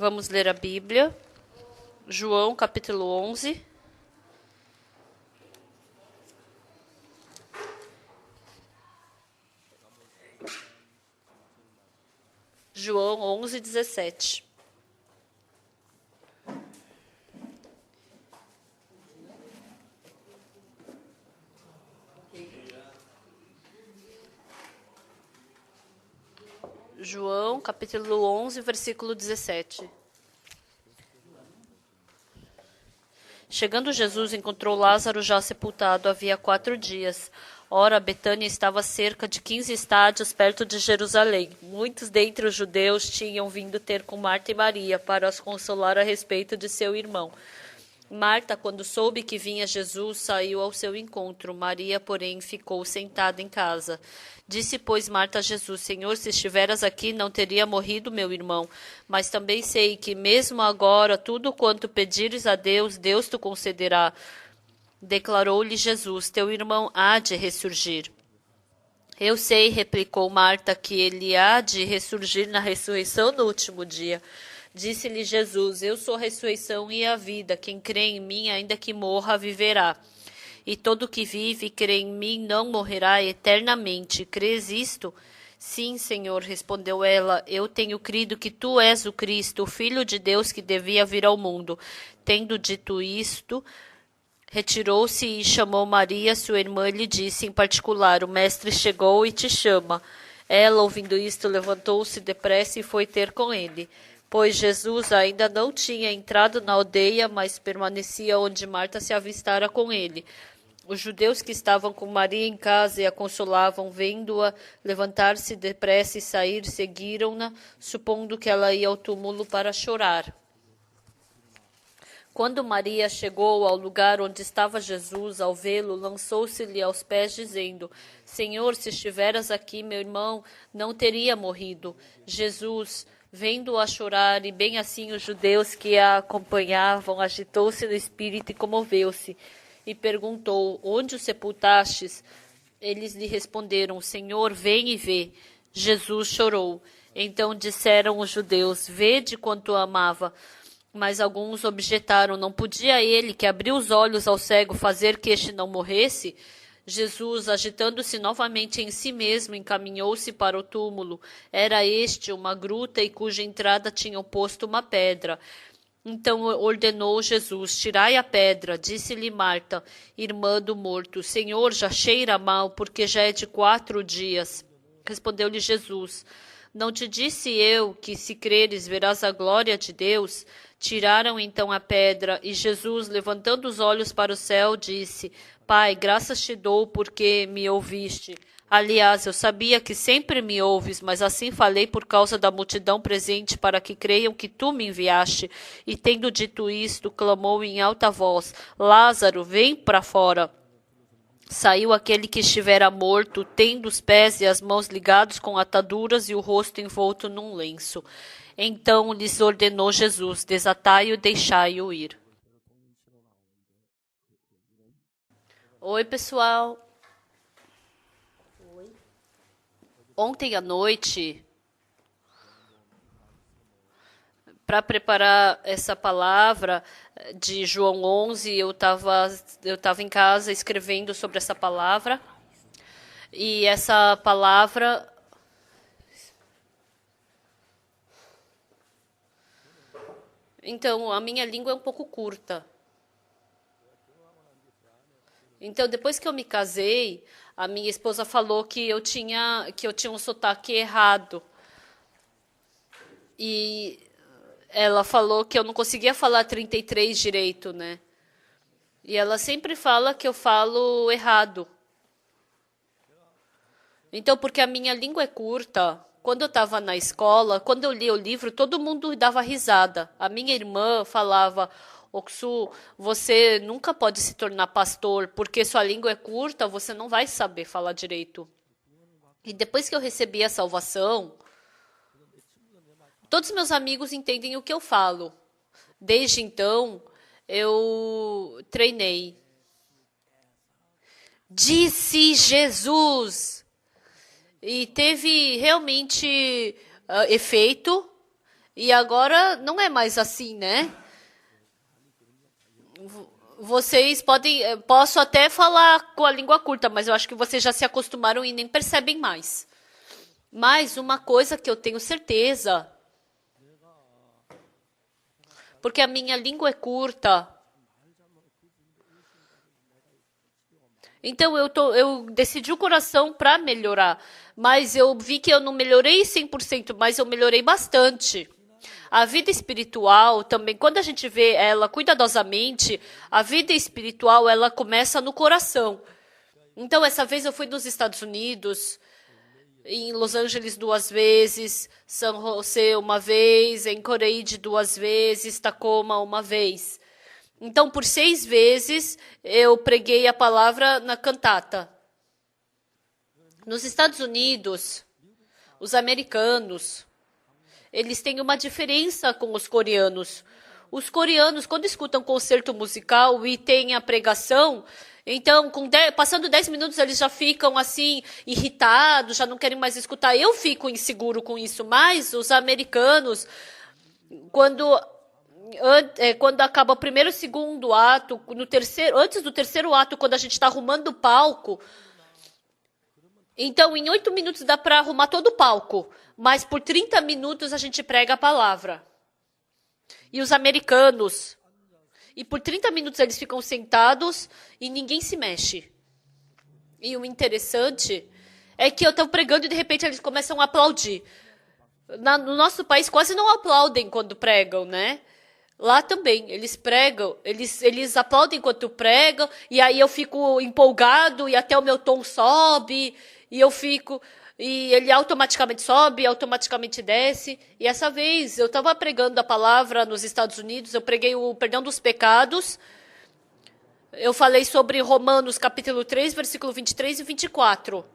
Vamos ler a Bíblia. João, capítulo 11. João 11, 17. João, capítulo 11, versículo 17. Chegando Jesus, encontrou Lázaro já sepultado havia 4 dias. Ora, Betânia estava a cerca de 15 estádios perto de Jerusalém. Muitos dentre os judeus tinham vindo ter com Marta e Maria para as consolar a respeito de seu irmão. Marta, quando soube que vinha Jesus, saiu ao seu encontro. Maria, porém, ficou sentada em casa. Disse, pois, Marta a Jesus, Senhor, se estiveras aqui, não teria morrido meu irmão. Mas também sei que, mesmo agora, tudo quanto pedires a Deus, Deus te concederá. Declarou-lhe Jesus, teu irmão há de ressurgir. Eu sei, replicou Marta, que ele há de ressurgir na ressurreição no último dia. Disse-lhe Jesus, eu sou a ressurreição e a vida. Quem crê em mim, ainda que morra, viverá. E todo que vive e crê em mim não morrerá eternamente. Crês isto? Sim, Senhor, respondeu ela. Eu tenho crido que tu és o Cristo, o Filho de Deus que devia vir ao mundo. Tendo dito isto, retirou-se e chamou Maria, sua irmã, e lhe disse em particular, o Mestre chegou e te chama. Ela, ouvindo isto, levantou-se depressa e foi ter com ele. Pois Jesus ainda não tinha entrado na aldeia, mas permanecia onde Marta se avistara com ele. Os judeus que estavam com Maria em casa e a consolavam, vendo-a levantar-se depressa e sair, seguiram-na, supondo que ela ia ao túmulo para chorar. Quando Maria chegou ao lugar onde estava Jesus, ao vê-lo, lançou-se-lhe aos pés, dizendo, Senhor, se estiveras aqui, meu irmão não teria morrido. Jesus, vendo-a chorar, e bem assim os judeus que a acompanhavam, agitou-se no espírito e comoveu-se, e perguntou, onde o sepultastes? Eles lhe responderam, Senhor, vem e vê. Jesus chorou. Então disseram os judeus, vede quanto a amava. Mas alguns objetaram, não podia ele, que abriu os olhos ao cego, fazer que este não morresse? Jesus, agitando-se novamente em si mesmo, encaminhou-se para o túmulo. Era este uma gruta e cuja entrada tinham posto uma pedra. Então ordenou Jesus, tirai a pedra. Disse-lhe Marta, irmã do morto, Senhor, já cheira mal, porque já é de 4 dias. Respondeu-lhe Jesus, não te disse eu que se creres verás a glória de Deus? Tiraram então a pedra, e Jesus, levantando os olhos para o céu, disse, Pai, graças te dou porque me ouviste. Aliás, eu sabia que sempre me ouves, mas assim falei por causa da multidão presente, para que creiam que tu me enviaste. E tendo dito isto, clamou em alta voz, Lázaro, vem para fora. Saiu aquele que estivera morto, tendo os pés e as mãos ligados com ataduras e o rosto envolto num lenço. Então lhes ordenou Jesus, desatai-o e deixai-o ir. Oi, pessoal. Ontem à noite, para preparar essa palavra de João 11, eu estava em casa escrevendo sobre essa palavra. E essa palavra... Então, a minha língua é um pouco curta. Então, depois que eu me casei, a minha esposa falou que eu tinha um sotaque errado. E ela falou que eu não conseguia falar 33 direito, né? E ela sempre fala que eu falo errado. Então, porque a minha língua é curta, quando eu estava na escola, quando eu lia o livro, todo mundo dava risada. A minha irmã falava, Oksu, você nunca pode se tornar pastor, porque sua língua é curta, você não vai saber falar direito. E depois que eu recebi a salvação, todos meus amigos entendem o que eu falo. Desde então, eu treinei. Disse Jesus! E teve realmente efeito. E agora não é mais assim, né? Vocês podem, posso até falar com a língua curta, mas eu acho que vocês já se acostumaram e nem percebem mais. Mas uma coisa que eu tenho certeza, porque a minha língua é curta, então eu decidi o coração para melhorar, mas eu vi que eu não melhorei 100%, mas eu melhorei bastante. A vida espiritual também, quando a gente vê ela cuidadosamente, a vida espiritual ela começa no coração. Então, essa vez eu fui nos Estados Unidos, em Los Angeles 2 vezes, San José uma vez, em Coreide 2 vezes, Tacoma uma vez. Então, por 6 vezes, eu preguei a palavra na cantata. Nos Estados Unidos, os americanos, eles têm uma diferença com os coreanos. Os coreanos, quando escutam concerto musical e tem a pregação, então, passando 10 minutos, eles já ficam assim, irritados, já não querem mais escutar. Eu fico inseguro com isso, mas os americanos, quando acaba o primeiro e o segundo ato, antes do terceiro ato, quando a gente está arrumando o palco, então, em 8 minutos dá para arrumar todo o palco, mas por 30 minutos a gente prega a palavra. E os americanos, e por 30 minutos eles ficam sentados e ninguém se mexe. E o interessante é que eu estou pregando e de repente eles começam a aplaudir. No nosso país quase não aplaudem quando pregam, né? Lá também, eles pregam, eles aplaudem enquanto pregam, e aí eu fico empolgado e até o meu tom sobe, e ele automaticamente sobe, automaticamente desce. E essa vez eu estava pregando a palavra nos Estados Unidos, eu preguei o perdão dos pecados, eu falei sobre Romanos capítulo 3, versículo 23 e 24.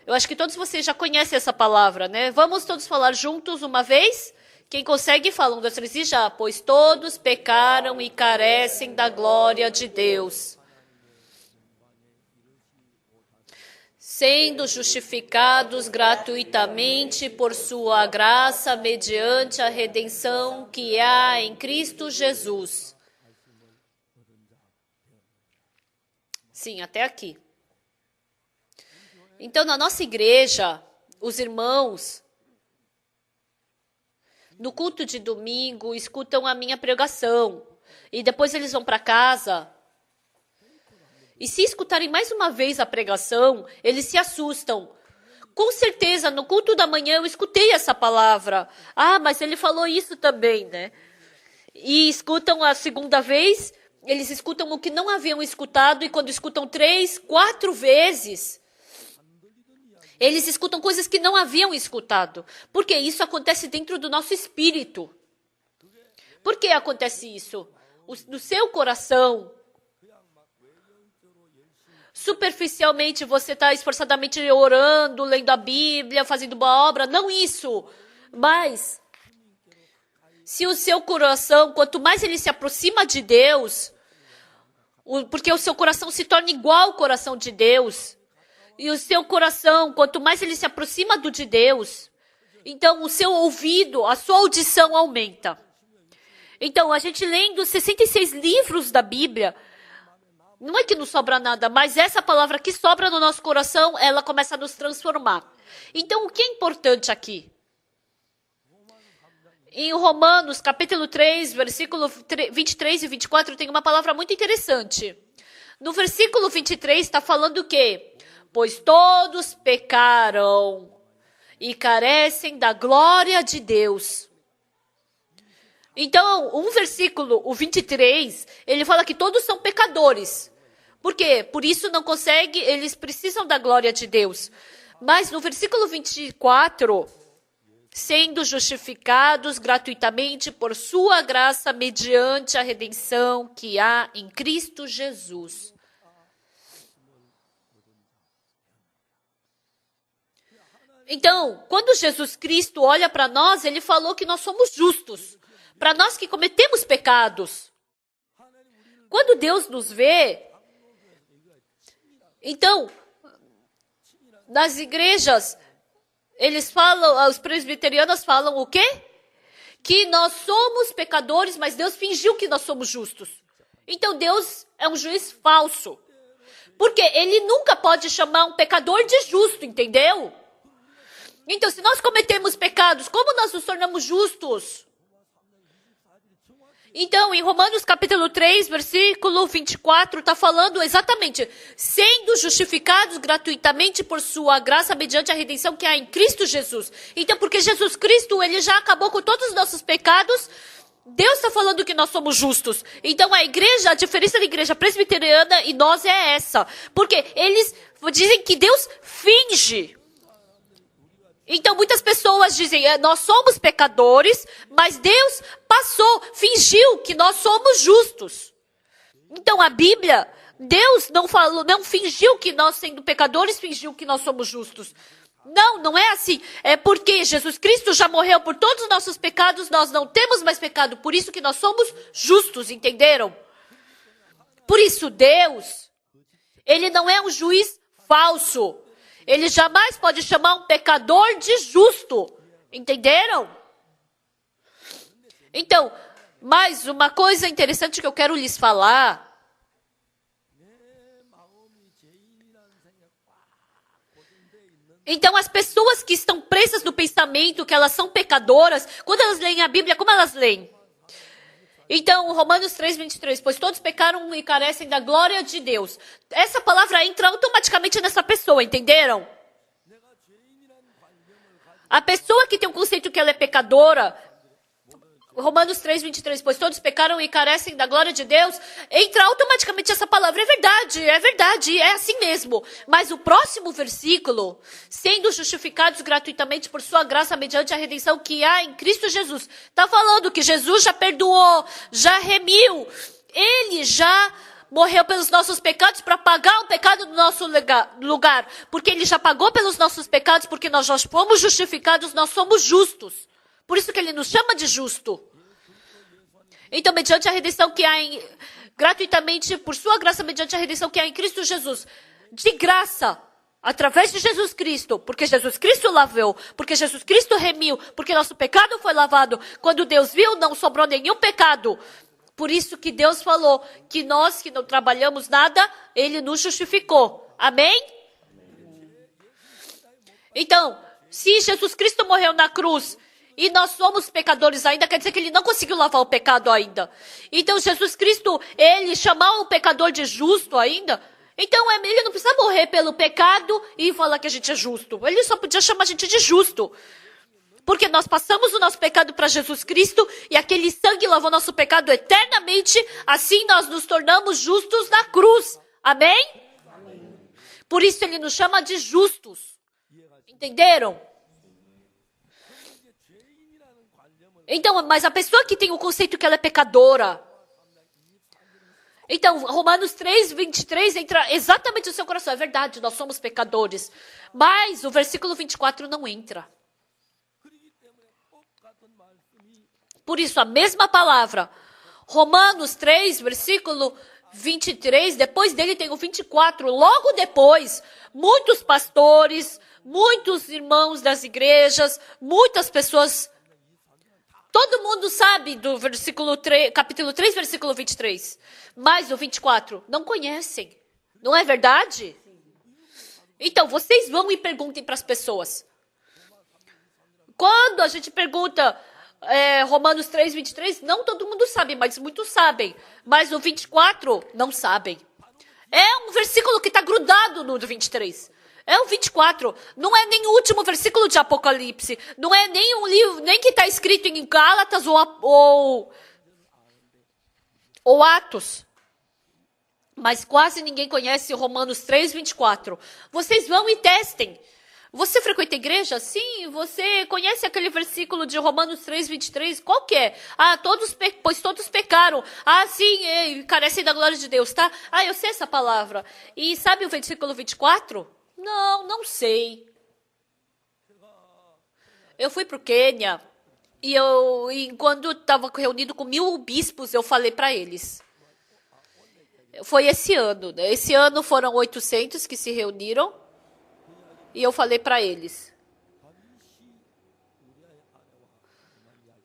Eu acho que todos vocês já conhecem essa palavra, né? Vamos todos falar juntos uma vez? Quem consegue, fala 1, 2, 3 e já. Pois todos pecaram e carecem da glória de Deus, sendo justificados gratuitamente por sua graça, mediante a redenção que há em Cristo Jesus. Sim, até aqui. Então, na nossa igreja, os irmãos, no culto de domingo, escutam a minha pregação. E depois eles vão para casa. E se escutarem mais uma vez a pregação, eles se assustam. Com certeza, no culto da manhã eu escutei essa palavra. Ah, mas ele falou isso também, né? E escutam a segunda vez, eles escutam o que não haviam escutado. E quando escutam 3, 4 vezes, eles escutam coisas que não haviam escutado. Porque isso acontece dentro do nosso espírito. Por que acontece isso? No seu coração, superficialmente, você está esforçadamente orando, lendo a Bíblia, fazendo boa obra. Não isso. Mas, se o seu coração, quanto mais ele se aproxima de Deus, porque o seu coração se torna igual ao coração de Deus, e o seu coração, quanto mais ele se aproxima do de Deus, então o seu ouvido, a sua audição aumenta. Então, a gente lendo 66 livros da Bíblia, não é que não sobra nada, mas essa palavra que sobra no nosso coração, ela começa a nos transformar. Então, o que é importante aqui? Em Romanos, capítulo 3, versículo 23 e 24, tem uma palavra muito interessante. No versículo 23 está falando o quê? Pois todos pecaram e carecem da glória de Deus. Então, um versículo, o 23, ele fala que todos são pecadores. Por quê? Por isso não consegue, eles precisam da glória de Deus. Mas no versículo 24, sendo justificados gratuitamente por sua graça mediante a redenção que há em Cristo Jesus. Então, quando Jesus Cristo olha para nós, ele falou que nós somos justos. Para nós que cometemos pecados. Quando Deus nos vê, então, nas igrejas, eles falam, os presbiterianos falam o quê? que nós somos pecadores, mas Deus fingiu que nós somos justos. Então Deus é um juiz falso. Porque ele nunca pode chamar um pecador de justo, entendeu? Então, se nós cometemos pecados, como nós nos tornamos justos? Então, em Romanos capítulo 3, versículo 24, está falando exatamente, sendo justificados gratuitamente por sua graça mediante a redenção que há em Cristo Jesus. Então, porque Jesus Cristo, ele já acabou com todos os nossos pecados, Deus está falando que nós somos justos. Então, a igreja, a diferença da igreja presbiteriana e nós é essa. Porque eles dizem que Deus finge. Então, muitas pessoas dizem, nós somos pecadores, mas Deus fingiu que nós somos justos. Então, a Bíblia, Deus não fingiu que nós, sendo pecadores, fingiu que nós somos justos. Não, não é assim. É porque Jesus Cristo já morreu por todos os nossos pecados, nós não temos mais pecado, por isso que nós somos justos, entenderam? Por isso, Deus, ele não é um juiz falso. Ele jamais pode chamar um pecador de justo. Entenderam? Então, mais uma coisa interessante que eu quero lhes falar. Então, as pessoas que estão presas no pensamento que elas são pecadoras, quando elas leem a Bíblia, como elas leem? Então, Romanos 3, 23, pois todos pecaram e carecem da glória de Deus. Essa palavra entra automaticamente nessa pessoa, entenderam? A pessoa que tem um conceito que ela é pecadora, Romanos 3, 23, pois todos pecaram e carecem da glória de Deus, entra automaticamente essa palavra. É verdade, é assim mesmo. Mas o próximo versículo, sendo justificados gratuitamente por sua graça mediante a redenção que há em Cristo Jesus, está falando que Jesus já perdoou, já remiu, ele já morreu pelos nossos pecados para pagar o pecado do nosso lugar. Porque ele já pagou pelos nossos pecados, porque nós já fomos justificados, nós somos justos. Por isso que ele nos chama de justo. Então, mediante a redenção que há gratuitamente, por sua graça, mediante a redenção que há em Cristo Jesus, de graça, através de Jesus Cristo, porque Jesus Cristo lavou, porque Jesus Cristo remiu, porque nosso pecado foi lavado. Quando Deus viu, não sobrou nenhum pecado. Por isso que Deus falou que nós que não trabalhamos nada, ele nos justificou. Amém? Então, se Jesus Cristo morreu na cruz e nós somos pecadores ainda, quer dizer que ele não conseguiu lavar o pecado ainda. Então, Jesus Cristo, ele chamar o pecador de justo ainda, então ele não precisa morrer pelo pecado e falar que a gente é justo. Ele só podia chamar a gente de justo. Porque nós passamos o nosso pecado para Jesus Cristo e aquele sangue lavou nosso pecado eternamente, assim nós nos tornamos justos na cruz. Amém? Por isso ele nos chama de justos. Entenderam? Então, mas a pessoa que tem o conceito que ela é pecadora. Então, Romanos 3, 23 entra exatamente no seu coração. É verdade, nós somos pecadores. Mas o versículo 24 não entra. Por isso, a mesma palavra. Romanos 3, versículo 23, depois dele tem o 24. Logo depois, muitos pastores, muitos irmãos das igrejas, muitas pessoas... Todo mundo sabe do capítulo 3, versículo 23. Mas o 24 não conhecem. Não é verdade? Então, vocês vão e perguntem para as pessoas. Quando a gente pergunta Romanos 3, 23, não todo mundo sabe, mas muitos sabem. Mas o 24 não sabem. É um versículo que está grudado no 23. É o 24. Não é nem o último versículo de Apocalipse. Não é nem um livro, nem que está escrito em Gálatas ou Atos. Mas quase ninguém conhece Romanos 3, 24. Vocês vão e testem. Você frequenta a igreja? Sim. Você conhece aquele versículo de Romanos 3, 23? Qual que é? Pois todos pecaram. Sim, carecem da glória de Deus, tá? Eu sei essa palavra. E sabe o versículo 24? Não sei. Eu fui para o Quênia e quando estava reunido com 1000 bispos, eu falei para eles. Foi esse ano, né? Esse ano foram 800 que se reuniram e eu falei para eles.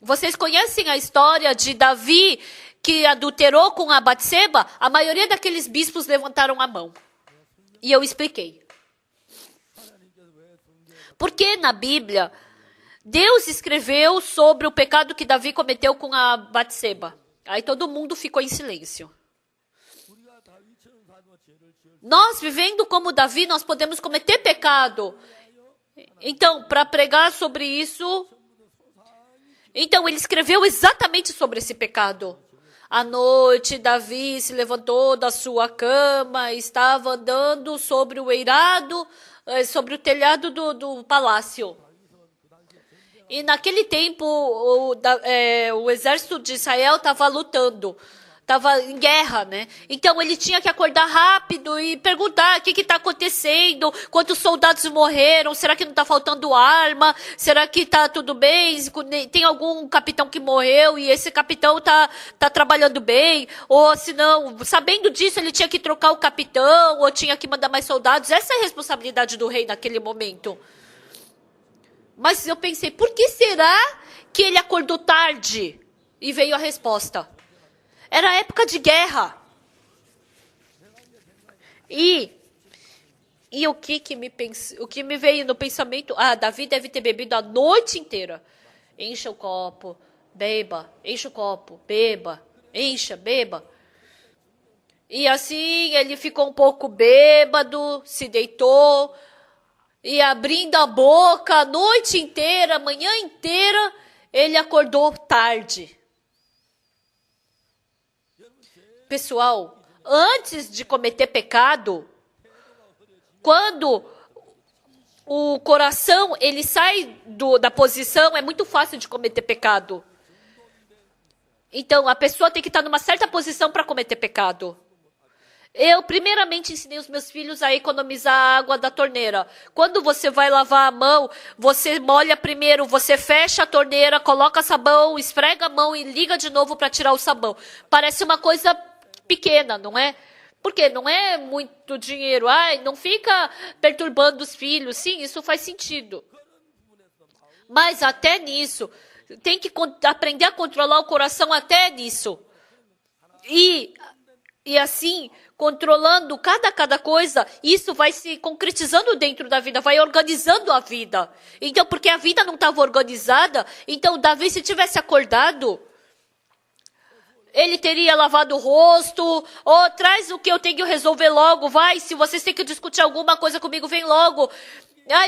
Vocês conhecem a história de Davi que adulterou com a Batseba? A maioria daqueles bispos levantaram a mão. E eu expliquei. Porque na Bíblia, Deus escreveu sobre o pecado que Davi cometeu com a Batseba. Aí todo mundo ficou em silêncio. Nós, vivendo como Davi, nós podemos cometer pecado. Então, para pregar sobre isso, então ele escreveu exatamente sobre esse pecado. À noite, Davi se levantou da sua cama, estava andando sobre o eirado, sobre o telhado do palácio. E naquele tempo, o exército de Israel estava lutando. Estava em guerra, né? Então ele tinha que acordar rápido e perguntar o que está acontecendo, quantos soldados morreram, será que não está faltando arma, será que está tudo bem, tem algum capitão que morreu e esse capitão está trabalhando bem, ou se não, sabendo disso ele tinha que trocar o capitão, ou tinha que mandar mais soldados. Essa é a responsabilidade do rei naquele momento. Mas eu pensei, por que será que ele acordou tarde? E veio a resposta. Era época de guerra. E o que me veio no pensamento? Davi deve ter bebido a noite inteira. Encha o copo, beba. Encha o copo, beba. Encha, beba. E assim ele ficou um pouco bêbado, se deitou. E abrindo a boca a noite inteira, a manhã inteira, ele acordou tarde. Pessoal, antes de cometer pecado, quando o coração ele sai da posição, é muito fácil de cometer pecado. Então, a pessoa tem que estar numa certa posição para cometer pecado. Eu, primeiramente, ensinei os meus filhos a economizar a água da torneira. Quando você vai lavar a mão, você molha primeiro, você fecha a torneira, coloca sabão, esfrega a mão e liga de novo para tirar o sabão. Parece uma coisa pequena, não é? Porque não é muito dinheiro. Não fica perturbando os filhos. Sim, isso faz sentido. Mas até nisso, tem que aprender a controlar o coração até nisso. E assim, controlando cada coisa, isso vai se concretizando dentro da vida, vai organizando a vida. Então, porque a vida não estava organizada, então Davi, se tivesse acordado, ele teria lavado o rosto, traz o que eu tenho que resolver logo, vai, se vocês têm que discutir alguma coisa comigo, vem logo.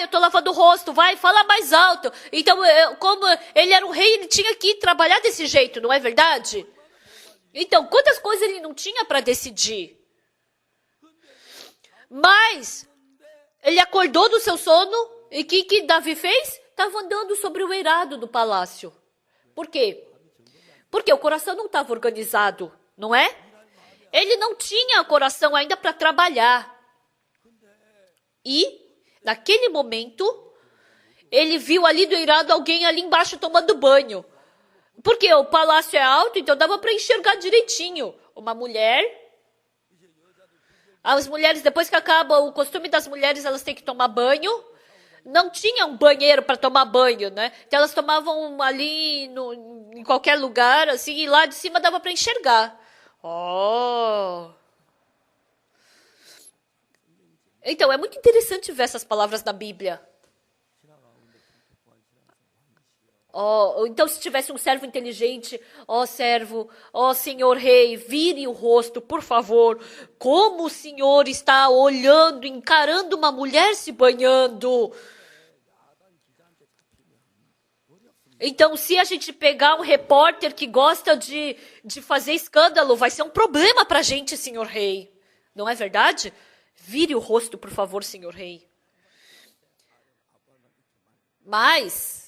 Eu tô lavando o rosto, vai, fala mais alto. Então, como ele era um rei, ele tinha que trabalhar desse jeito, não é verdade? Então, quantas coisas ele não tinha para decidir? Mas, ele acordou do seu sono, e o que Davi fez? Estava andando sobre o eirado do palácio. Por quê? Porque o coração não estava organizado, não é? Ele não tinha coração ainda para trabalhar. E, naquele momento, ele viu ali do eirado alguém ali embaixo tomando banho. Porque o palácio é alto, então dava para enxergar direitinho. Uma mulher. As mulheres, depois que acaba o costume das mulheres, elas têm que tomar banho. Não tinha um banheiro para tomar banho, né? Então elas tomavam ali em qualquer lugar, assim, e lá de cima dava para enxergar. Então, é muito interessante ver essas palavras na Bíblia. Então, se tivesse um servo inteligente, servo, senhor rei, vire o rosto, por favor. Como o senhor está olhando, encarando uma mulher se banhando? Então, se a gente pegar um repórter que gosta de fazer escândalo, vai ser um problema para a gente, senhor rei. Não é verdade? Vire o rosto, por favor, senhor rei. Mas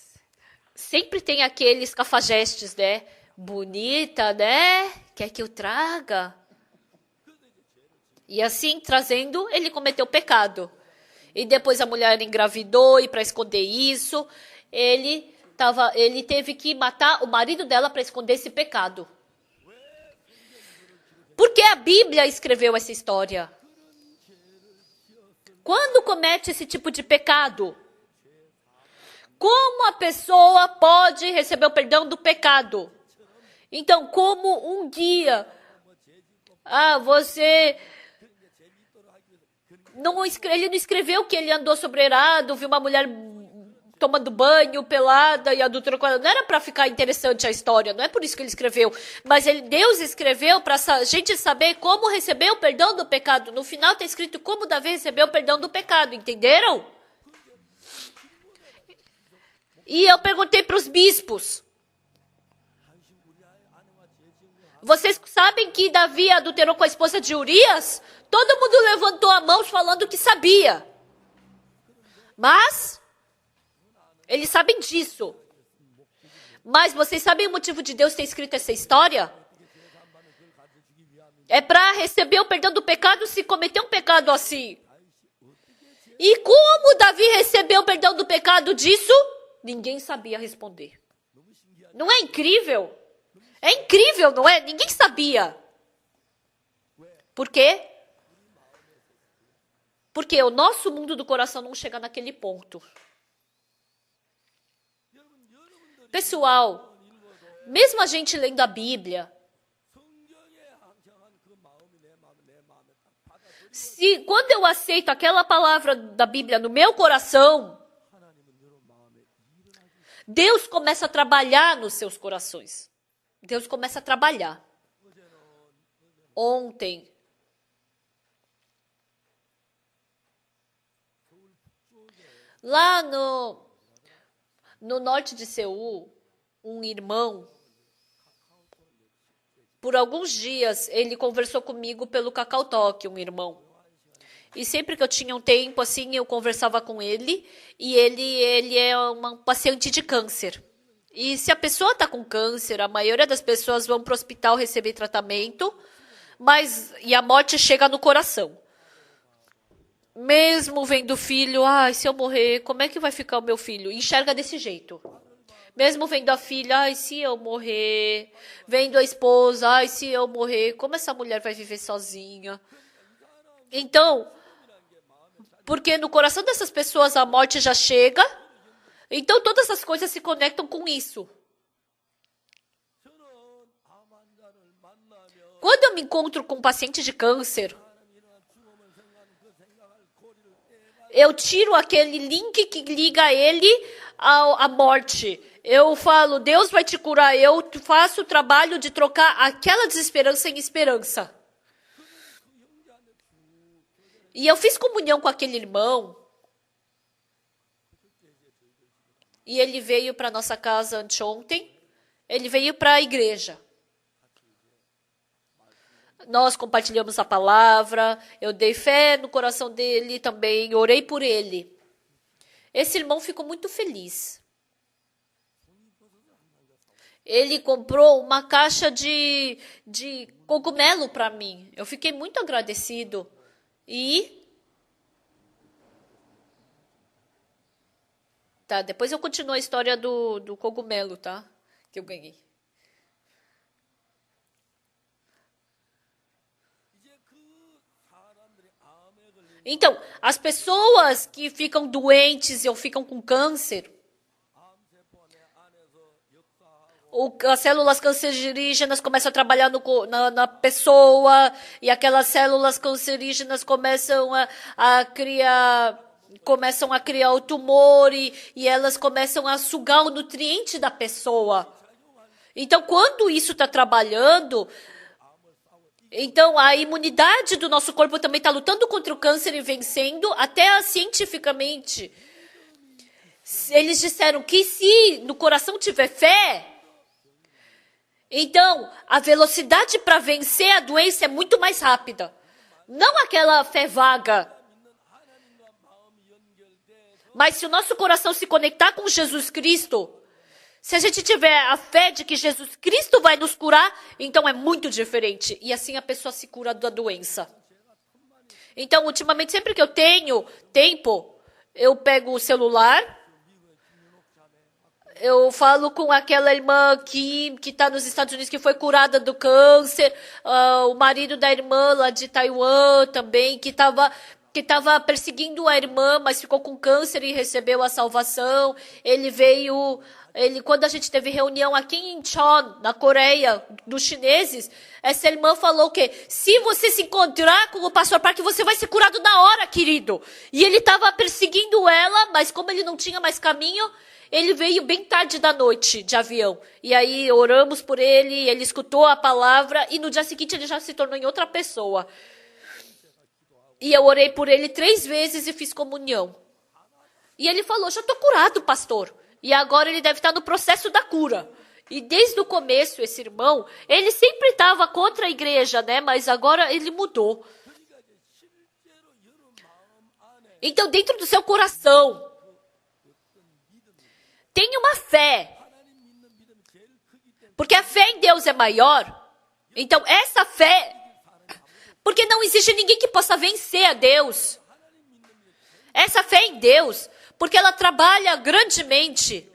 sempre tem aqueles cafajestes, né? Bonita, né? Quer que eu traga? E assim, trazendo, ele cometeu pecado. E depois a mulher engravidou e para esconder isso, ele teve que matar o marido dela para esconder esse pecado. Por que a Bíblia escreveu essa história? Quando comete esse tipo de pecado? Como a pessoa pode receber o perdão do pecado? Então, como um guia, você ele não escreveu que ele andou sobreirado, viu uma mulher tomando banho pelada e adulterou com ela. Não era para ficar interessante a história, não é por isso que ele escreveu. Mas Deus escreveu para a gente saber como receber o perdão do pecado. No final está escrito como Davi recebeu o perdão do pecado, entenderam? E eu perguntei para os bispos. Vocês sabem que Davi adulterou com a esposa de Urias? Todo mundo levantou a mão falando que sabia. Mas eles sabem disso. Mas vocês sabem o motivo de Deus ter escrito essa história? É para receber o perdão do pecado se cometer um pecado assim. E como Davi recebeu o perdão do pecado disso? Ninguém sabia responder. Não é incrível? É incrível, não é? Ninguém sabia. Por quê? Porque o nosso mundo do coração não chega naquele ponto. Pessoal, mesmo a gente lendo a Bíblia, quando eu aceito aquela palavra da Bíblia no meu coração, Deus começa a trabalhar nos seus corações. Deus começa a trabalhar. Ontem, lá no norte de Seul, um irmão, por alguns dias, ele conversou comigo pelo Kakao Talk, um irmão. E sempre que eu tinha um tempo, assim, eu conversava com ele. E ele é um paciente de câncer. E se a pessoa está com câncer, a maioria das pessoas vão para o hospital receber tratamento. E a morte chega no coração. Mesmo vendo o filho, se eu morrer, como é que vai ficar o meu filho? Enxerga desse jeito. Mesmo vendo a filha, se eu morrer. Vendo a esposa, se eu morrer, como essa mulher vai viver sozinha? Então, porque no coração dessas pessoas a morte já chega, então todas as coisas se conectam com isso. Quando eu me encontro com um paciente de câncer, eu tiro aquele link que liga ele à morte. Eu falo, Deus vai te curar. Eu faço o trabalho de trocar aquela desesperança em esperança. E eu fiz comunhão com aquele irmão. E ele veio para nossa casa anteontem. Ele veio para a igreja. Nós compartilhamos a palavra. Eu dei fé no coração dele também. Orei por ele. Esse irmão ficou muito feliz. Ele comprou uma caixa de cogumelo para mim. Eu fiquei muito agradecido. Tá, depois eu continuo a história do cogumelo, tá? Que eu ganhei. Então, as pessoas que ficam doentes ou ficam com câncer, as células cancerígenas começam a trabalhar na pessoa, e aquelas células cancerígenas começam a criar o tumor, e elas começam a sugar o nutriente da pessoa. Então, quando isso está trabalhando, então a imunidade do nosso corpo também está lutando contra o câncer e vencendo, até cientificamente. Eles disseram que se no coração tiver fé, então a velocidade para vencer a doença é muito mais rápida. Não aquela fé vaga. Mas se o nosso coração se conectar com Jesus Cristo, se a gente tiver a fé de que Jesus Cristo vai nos curar, então é muito diferente. E assim a pessoa se cura da doença. Então, ultimamente, sempre que eu tenho tempo, eu pego o celular, eu falo com aquela irmã que está nos Estados Unidos, que foi curada do câncer, o marido da irmã lá de Taiwan também, que estava que estava perseguindo a irmã, mas ficou com câncer e recebeu a salvação. Ele veio, quando a gente teve reunião aqui em Incheon, na Coreia, dos chineses, essa irmã falou que se você se encontrar com o pastor Park, você vai ser curado na hora, querido. E ele estava perseguindo ela, mas como ele não tinha mais caminho, ele veio bem tarde da noite de avião. E aí oramos por ele, ele escutou a palavra e no dia seguinte ele já se tornou em outra pessoa. E eu orei por ele 3 vezes e fiz comunhão. E ele falou, já estou curado, pastor. E agora ele deve estar no processo da cura. E desde o começo, esse irmão, ele sempre estava contra a igreja, né? Mas agora ele mudou. Então, dentro do seu coração, tenha uma fé. Porque a fé em Deus é maior. Então, essa fé... Porque não existe ninguém que possa vencer a Deus. Essa fé em Deus, porque ela trabalha grandemente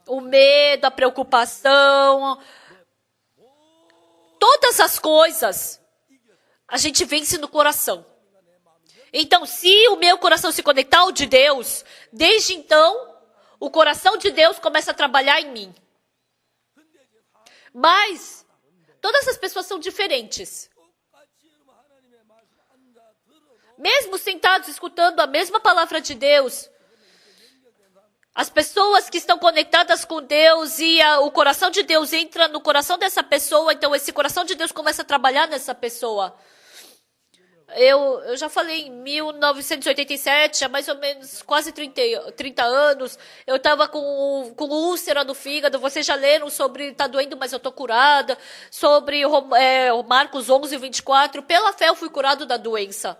o medo, a preocupação, todas as coisas, a gente vence no coração. Então, se o meu coração se conectar ao de Deus, desde então, o coração de Deus começa a trabalhar em mim. Mas, todas as pessoas são diferentes. Mesmo sentados escutando a mesma palavra de Deus, as pessoas que estão conectadas com Deus e o coração de Deus entra no coração dessa pessoa, então esse coração de Deus começa a trabalhar nessa pessoa. Eu já falei em 1987, há mais ou menos quase 30 anos, eu estava com úlcera no fígado. Vocês já leram sobre tá doendo, mas eu estou curada, sobre Marcos 11:24. Pela fé eu fui curado da doença.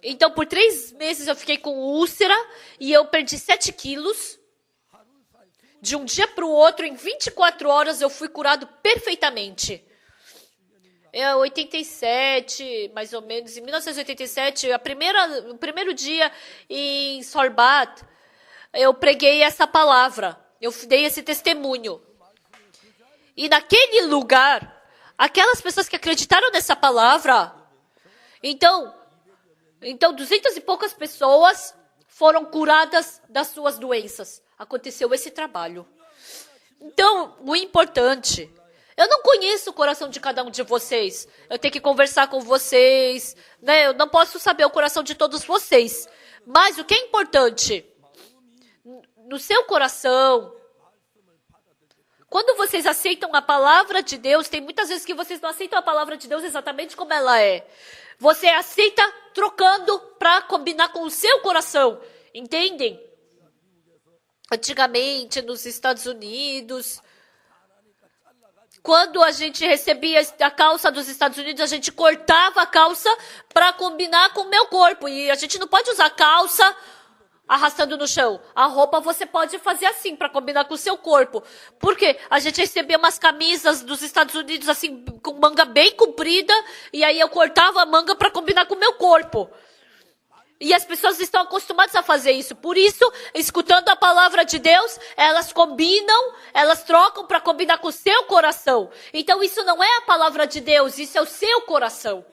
Então, por 3 meses eu fiquei com úlcera e eu perdi 7 quilos. De um dia para o outro, em 24 horas, eu fui curado perfeitamente. Em 87, mais ou menos, em 1987, o primeiro dia em Sorbat, eu preguei essa palavra. Eu dei esse testemunho. E naquele lugar, aquelas pessoas que acreditaram nessa palavra, então 200 e poucas pessoas foram curadas das suas doenças. Aconteceu esse trabalho. Então, o importante, eu não conheço o coração de cada um de vocês. Eu tenho que conversar com vocês, né? Eu não posso saber o coração de todos vocês. Mas o que é importante, no seu coração, quando vocês aceitam a palavra de Deus, tem muitas vezes que vocês não aceitam a palavra de Deus exatamente como ela é. Você aceita trocando para combinar com o seu coração. Entendem? Antigamente, nos Estados Unidos, quando a gente recebia a calça dos Estados Unidos, a gente cortava a calça para combinar com o meu corpo. E a gente não pode usar calça arrastando no chão. A roupa você pode fazer assim, para combinar com o seu corpo. Por quê? A gente recebia umas camisas dos Estados Unidos, assim, com manga bem comprida, e aí eu cortava a manga para combinar com o meu corpo. E as pessoas estão acostumadas a fazer isso. Por isso, escutando a palavra de Deus, elas combinam, elas trocam para combinar com o seu coração. Então, isso não é a palavra de Deus, isso é o seu coração.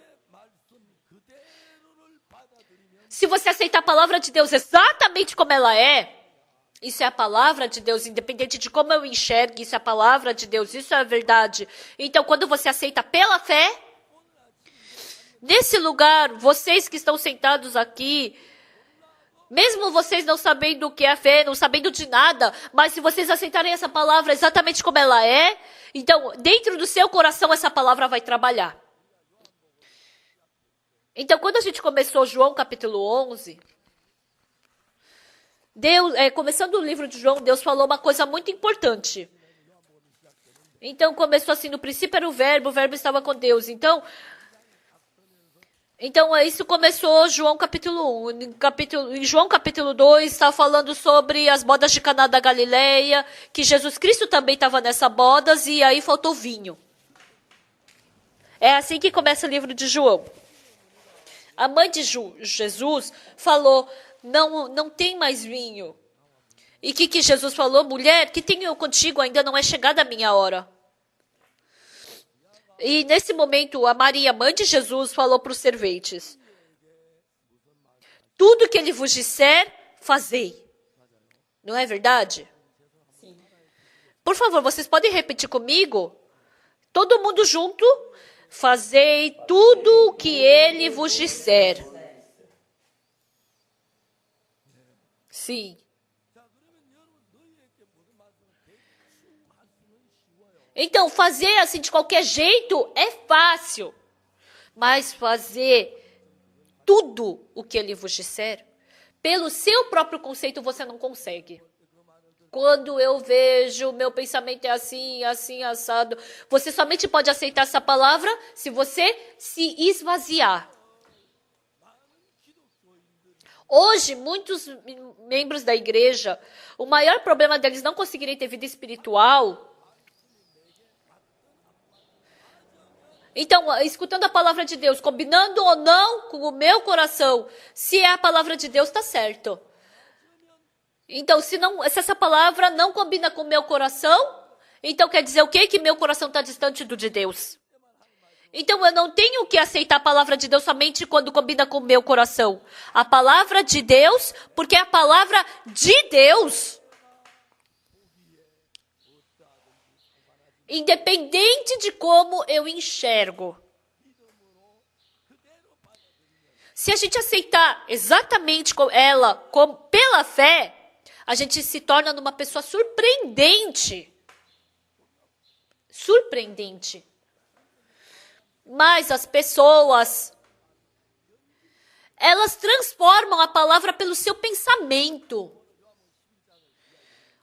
Se você aceitar a palavra de Deus exatamente como ela é, isso é a palavra de Deus, independente de como eu enxergue, isso é a palavra de Deus, isso é a verdade. Então, quando você aceita pela fé, nesse lugar, vocês que estão sentados aqui, mesmo vocês não sabendo o que é fé, não sabendo de nada, mas se vocês aceitarem essa palavra exatamente como ela é, então, dentro do seu coração, essa palavra vai trabalhar. Então, quando a gente começou João capítulo 11, começando o livro de João, Deus falou uma coisa muito importante. Então, começou assim, no princípio era o verbo estava com Deus. Então isso começou João capítulo 1. Em João capítulo 2, está falando sobre as bodas de Caná da Galileia, que Jesus Cristo também estava nessas bodas, e aí faltou vinho. É assim que começa o livro de João. A mãe de Jesus falou, não tem mais vinho. E o que Jesus falou? Mulher, que tenho eu contigo? Ainda não é chegada a minha hora. E nesse momento, a Maria, mãe de Jesus, falou para os serventes, tudo que ele vos disser, fazei. Não é verdade? Por favor, vocês podem repetir comigo? Todo mundo junto. Fazei tudo o que ele vos disser. Sim. Então, fazer assim de qualquer jeito é fácil. Mas fazer tudo o que ele vos disser, pelo seu próprio conceito, você não consegue. Quando eu vejo, meu pensamento é assim, assim, assado. Você somente pode aceitar essa palavra se você se esvaziar. Hoje, muitos membros da igreja, o maior problema deles não conseguirem ter vida espiritual. Então, escutando a palavra de Deus, combinando ou não com o meu coração, se é a palavra de Deus, está certo. Então, se essa palavra não combina com o meu coração, então quer dizer o quê? Que meu coração está distante do de Deus. Então, eu não tenho que aceitar a palavra de Deus somente quando combina com o meu coração. A palavra de Deus, porque é a palavra de Deus. Independente de como eu enxergo. Se a gente aceitar exatamente ela pela fé, a gente se torna uma pessoa surpreendente. Surpreendente. Mas as pessoas, elas transformam a palavra pelo seu pensamento.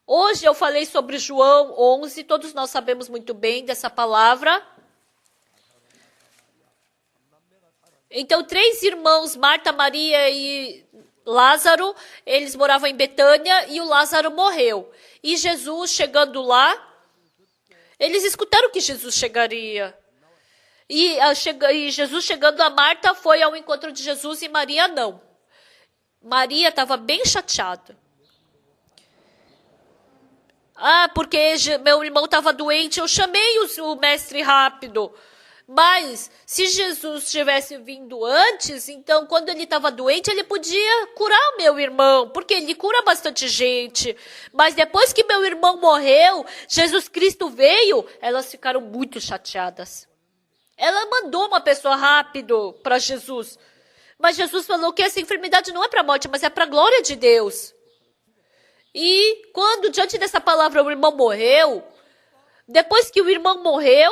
Hoje eu falei sobre João 11, todos nós sabemos muito bem dessa palavra. Então, 3 irmãos, Marta, Maria e Lázaro, eles moravam em Betânia e o Lázaro morreu. E Jesus chegando lá, eles escutaram que Jesus chegaria. E Jesus chegando a Marta foi ao encontro de Jesus e Maria não. Maria estava bem chateada. Ah, porque meu irmão estava doente, eu chamei o mestre rápido. Mas, se Jesus tivesse vindo antes, então, quando ele estava doente, ele podia curar o meu irmão, porque ele cura bastante gente. Mas depois que meu irmão morreu, Jesus Cristo veio, elas ficaram muito chateadas. Ela mandou uma pessoa rápido para Jesus. Mas Jesus falou que essa enfermidade não é para a morte, mas é para a glória de Deus. E quando, diante dessa palavra, o irmão morreu, depois que o irmão morreu,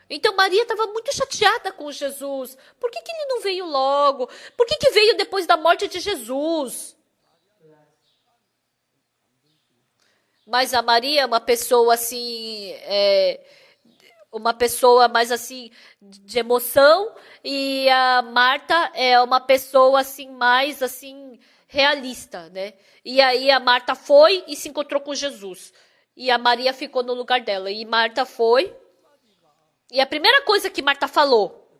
então Maria estava muito chateada com Jesus. Por que ele não veio logo? Por que veio depois da morte de Jesus? Mas a Maria é uma pessoa assim, uma pessoa mais assim, de emoção, e a Marta é uma pessoa assim, mais assim, realista, né? E aí a Marta foi e se encontrou com Jesus. E a Maria ficou no lugar dela. E Marta foi. E a primeira coisa que Marta falou: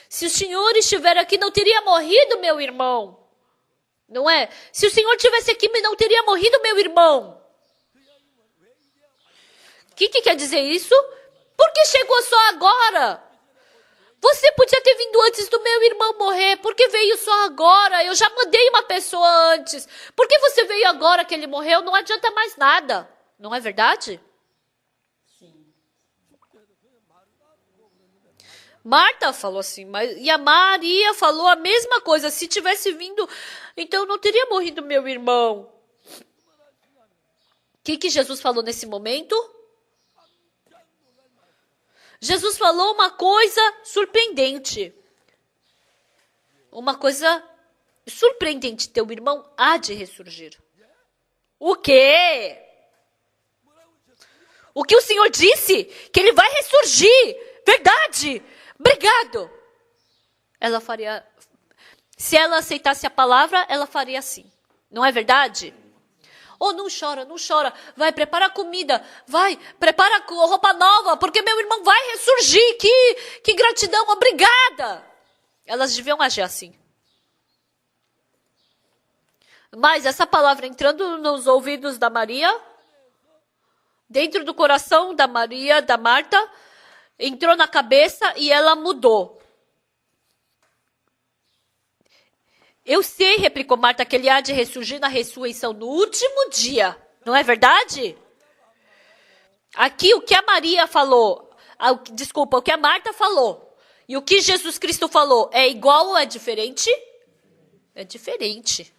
se o Senhor estiver aqui, não teria morrido meu irmão. Não é? Se o Senhor estivesse aqui, não teria morrido meu irmão. O que quer dizer isso? Porque chegou só agora. Você podia ter vindo antes do meu irmão morrer. Por que veio só agora? Eu já mandei uma pessoa antes. Por que você veio agora que ele morreu? Não adianta mais nada. Não é verdade? Marta falou assim, e a Maria falou a mesma coisa. Se tivesse vindo, então não teria morrido meu irmão. O que Jesus falou nesse momento? Jesus falou uma coisa surpreendente. Uma coisa surpreendente. Teu irmão há de ressurgir. O quê? O que o Senhor disse? Que ele vai ressurgir. Verdade. Obrigado. Ela faria. Se ela aceitasse a palavra, ela faria assim. Não é verdade? Oh, não chora, não chora. Vai, prepara comida. Vai, prepara roupa nova, porque meu irmão vai ressurgir. Que gratidão, obrigada. Elas deviam agir assim. Mas essa palavra entrando nos ouvidos da Maria, dentro do coração da Maria, da Marta, entrou na cabeça e ela mudou. Eu sei, replicou Marta, que ele há de ressurgir na ressurreição no último dia. Não é verdade? Aqui o que a Maria falou, desculpa, o que a Marta falou e o que Jesus Cristo falou é igual ou é diferente? É diferente.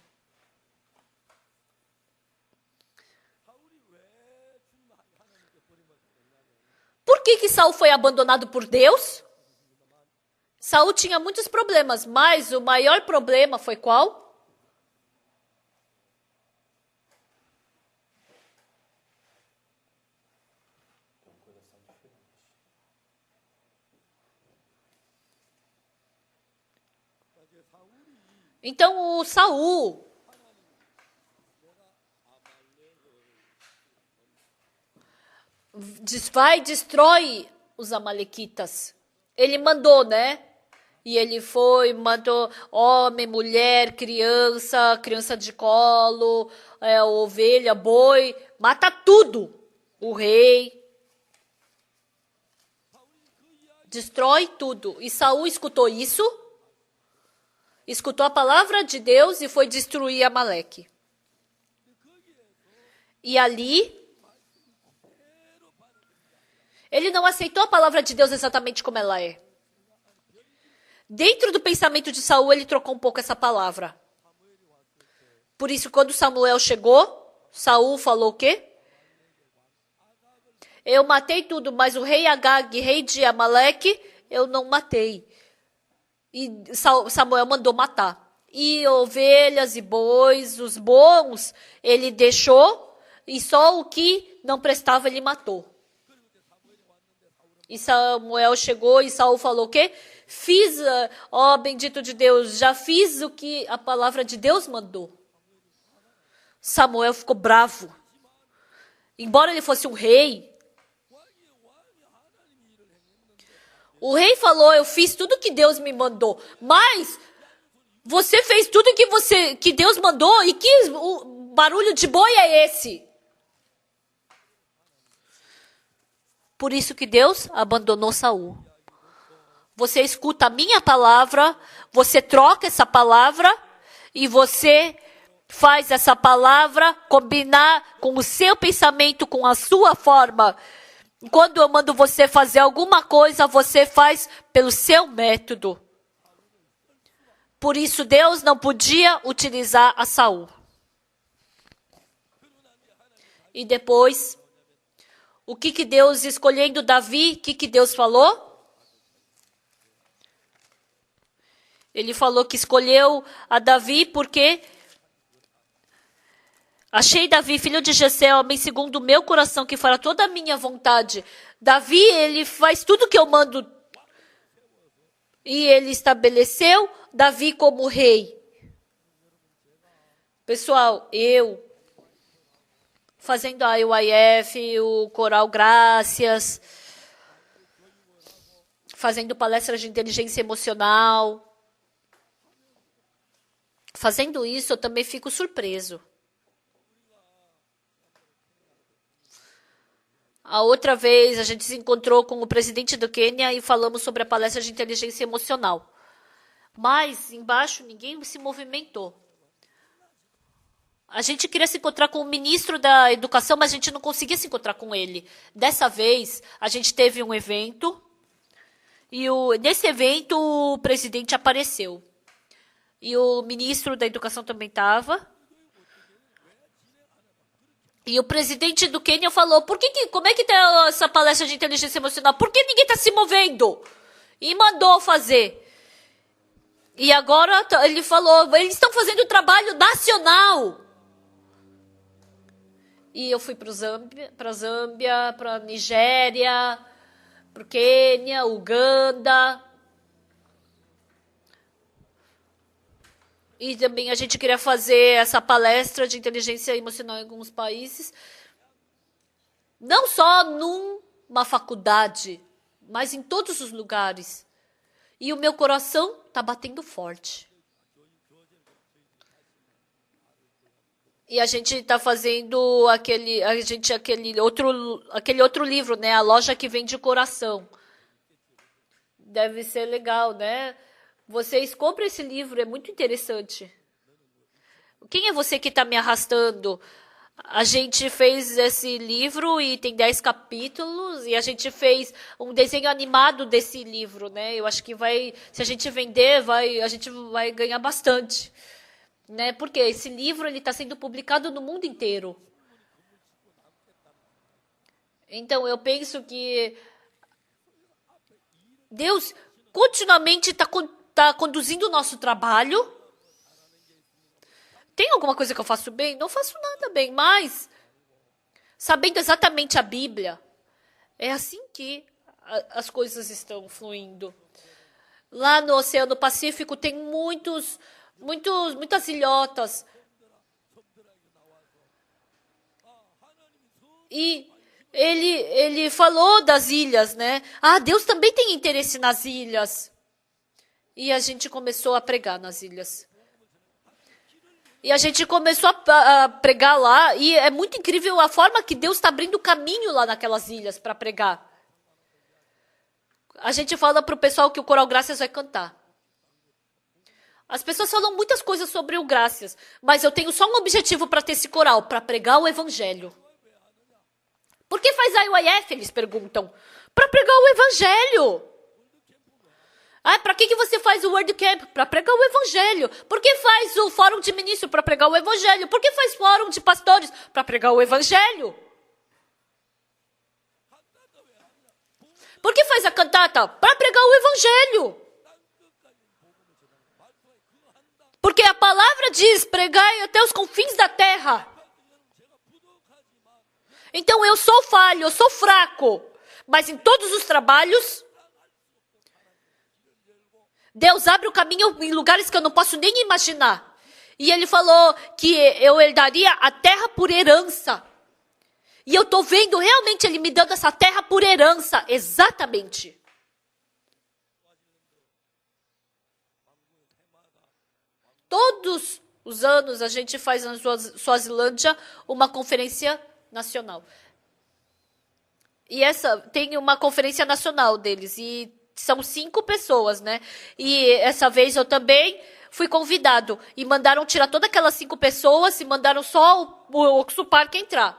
Por que Saul foi abandonado por Deus? Saul tinha muitos problemas, mas o maior problema foi qual? Então o Saul vai e destrói os amalequitas. Ele mandou, né? E ele foi, mandou homem, mulher, criança de colo, ovelha, boi, mata tudo. O rei destrói tudo. E Saul escutou isso, escutou a palavra de Deus e foi destruir Amaleque. E ali, ele não aceitou a palavra de Deus exatamente como ela é. Dentro do pensamento de Saul, ele trocou um pouco essa palavra. Por isso, quando Samuel chegou, Saul falou o quê? Eu matei tudo, mas o rei Agag, rei de Amaleque, eu não matei. E Samuel mandou matar. E ovelhas e bois, os bons, ele deixou, e só o que não prestava ele matou. E Samuel chegou e Saul falou o quê? Fiz, ó bendito de Deus, já fiz o que a palavra de Deus mandou. Samuel ficou bravo. Embora ele fosse um rei, o rei falou, eu fiz tudo que Deus me mandou. Mas você fez tudo que Deus mandou e que barulho de boi é esse? Por isso que Deus abandonou Saul. Você escuta a minha palavra, você troca essa palavra e você faz essa palavra combinar com o seu pensamento, com a sua forma. Quando eu mando você fazer alguma coisa, você faz pelo seu método. Por isso Deus não podia utilizar a Saul. E depois, o que Deus, escolhendo Davi, o que Deus falou? Ele falou que escolheu a Davi porque achei Davi, filho de Jessé, homem segundo o meu coração, que fará toda a minha vontade. Davi, ele faz tudo que eu mando. E ele estabeleceu Davi como rei. Pessoal, eu fazendo a IYF, o Coral Graças, fazendo palestras de inteligência emocional. Fazendo isso, eu também fico surpreso. A outra vez, a gente se encontrou com o presidente do Quênia e falamos sobre a palestra de inteligência emocional. Mas, embaixo, ninguém se movimentou. A gente queria se encontrar com o ministro da Educação, mas a gente não conseguia se encontrar com ele. Dessa vez, a gente teve um evento e nesse evento o presidente apareceu. E o ministro da Educação também estava. E o presidente do Quênia falou, como é que tá essa palestra de inteligência emocional? Por que ninguém está se movendo? E mandou fazer. E agora ele falou, eles estão fazendo trabalho nacional. E eu fui para Zâmbia, para Nigéria, para o Quênia, Uganda. E também a gente queria fazer essa palestra de inteligência emocional em alguns países. Não só numa faculdade, mas em todos os lugares. E o meu coração está batendo forte. E a gente está fazendo aquele outro livro, né? A Loja que Vende Coração. Deve ser legal, né? Vocês comprem esse livro, é muito interessante. Quem é você que está me arrastando? A gente fez esse livro e tem 10 capítulos e a gente fez um desenho animado desse livro, né? Eu acho que se a gente vender, a gente vai ganhar bastante, né? Porque esse livro ele está sendo publicado no mundo inteiro. Então eu penso que Deus continuamente está conduzindo o nosso trabalho. Tem alguma coisa que eu faço bem? Não faço nada bem, mas sabendo exatamente a Bíblia, é assim que as coisas estão fluindo. Lá no Oceano Pacífico tem muitas ilhotas. E ele falou das ilhas, né? Deus também tem interesse nas ilhas. E a gente começou a pregar nas ilhas. E a gente começou a pregar lá, e é muito incrível a forma que Deus está abrindo caminho lá naquelas ilhas para pregar. A gente fala para o pessoal que o Coral Graças vai cantar. As pessoas falam muitas coisas sobre o Graças, mas eu tenho só um objetivo para ter esse coral, para pregar o Evangelho. Por que faz a IYF, eles perguntam? Para pregar o Evangelho. Para que você faz o Word Camp? Para pregar o Evangelho. Por que faz o Fórum de Ministros? Para pregar o Evangelho. Por que faz Fórum de Pastores? Para pregar o Evangelho. Por que faz a cantata? Para pregar o Evangelho. Porque a palavra diz, pregai até os confins da terra. Então eu sou falho, eu sou fraco. Mas em todos os trabalhos, Deus abre o caminho em lugares que eu não posso nem imaginar. E ele falou que eu herdaria a terra por herança. E eu estou vendo realmente ele me dando essa terra por herança. Exatamente. Todos os anos a gente faz na Suazilândia uma conferência nacional. E tem uma conferência nacional deles. E são 5 pessoas, né? E essa vez eu também fui convidado. E mandaram tirar todas aquelas 5 pessoas e mandaram só o Oxu Park entrar.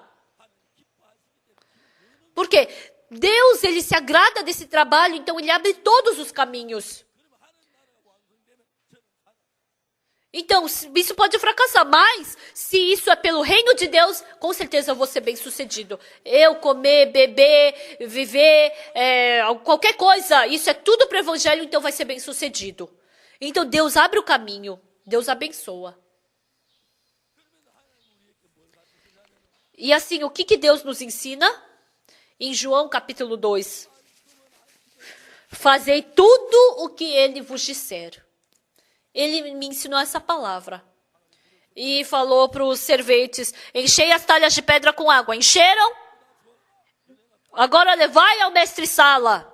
Por quê? Deus, ele se agrada desse trabalho, então ele abre todos os caminhos. Então, isso pode fracassar, mas se isso é pelo reino de Deus, com certeza eu vou ser bem sucedido. Eu comer, beber, viver, qualquer coisa, isso é tudo para o evangelho, então vai ser bem sucedido. Então Deus abre o caminho, Deus abençoa. E assim, o que Deus nos ensina? Em João capítulo 2. Fazei tudo o que ele vos disser. Ele me ensinou essa palavra. E falou para os serventes, enchei as talhas de pedra com água. Encheram? Agora levai ao mestre-sala.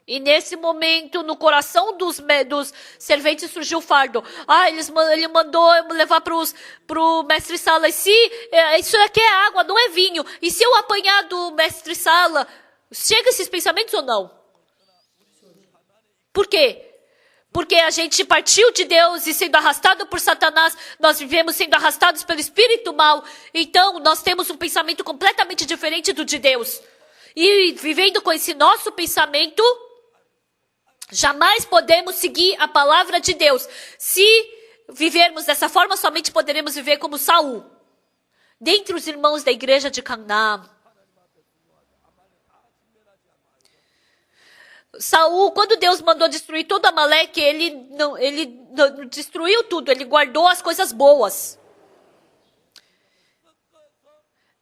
E nesse momento, no coração dos serventes surgiu o fardo. Ele mandou levar para o mestre-sala. E se isso aqui é água, não é vinho. E se eu apanhar do mestre-sala, chega esses pensamentos ou não? Por quê? Porque a gente partiu de Deus e sendo arrastado por Satanás, nós vivemos sendo arrastados pelo espírito mal. Então, nós temos um pensamento completamente diferente do de Deus. E vivendo com esse nosso pensamento, jamais podemos seguir a palavra de Deus. Se vivermos dessa forma, somente poderemos viver como Saul. Dentre os irmãos da igreja de Canaã. Saul, quando Deus mandou destruir todo Amaleque, ele não destruiu tudo, ele guardou as coisas boas.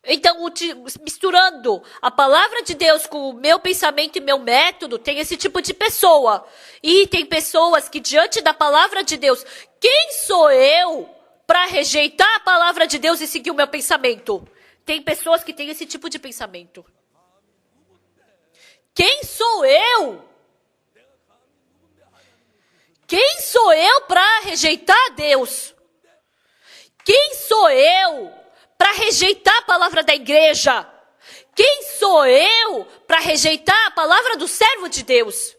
Então, misturando a palavra de Deus com o meu pensamento e meu método, tem esse tipo de pessoa. E tem pessoas que diante da palavra de Deus, quem sou eu para rejeitar a palavra de Deus e seguir o meu pensamento? Tem pessoas que têm esse tipo de pensamento. Quem sou eu? Quem sou eu para rejeitar Deus? Quem sou eu para rejeitar a palavra da igreja? Quem sou eu para rejeitar a palavra do servo de Deus?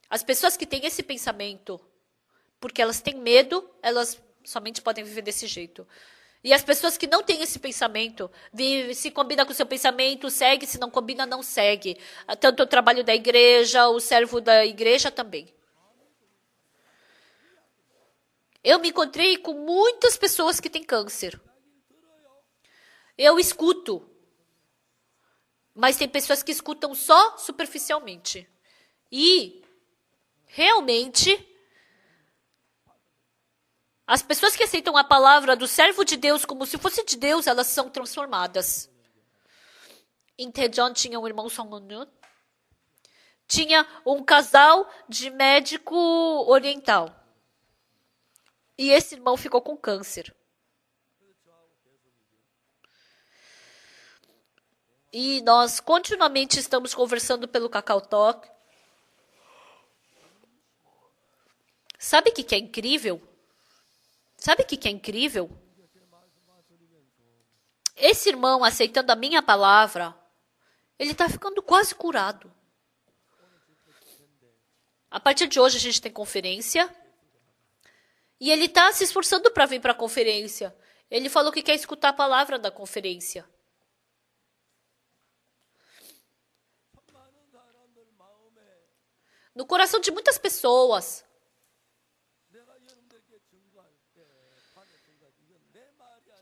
As pessoas que têm esse pensamento, porque elas têm medo, elas Somente podem viver desse jeito. E as pessoas que não têm esse pensamento, se combina com o seu pensamento, segue, se não combina, não segue. Tanto o trabalho da igreja, o servo da igreja também. Eu me encontrei com muitas pessoas que têm câncer. Eu escuto. Mas tem pessoas que escutam só superficialmente. E, realmente, as pessoas que aceitam a palavra do servo de Deus como se fosse de Deus, elas são transformadas. Em Daejeon tinha um irmão Song-Eun. Tinha um casal de médico oriental. E esse irmão ficou com câncer. E nós continuamente estamos conversando pelo Kakao Talk. Sabe o que é incrível? Sabe o que é incrível? Esse irmão, aceitando a minha palavra, ele está ficando quase curado. A partir de hoje a gente tem conferência. E ele está se esforçando para vir para a conferência. Ele falou que quer escutar a palavra da conferência. No coração de muitas pessoas.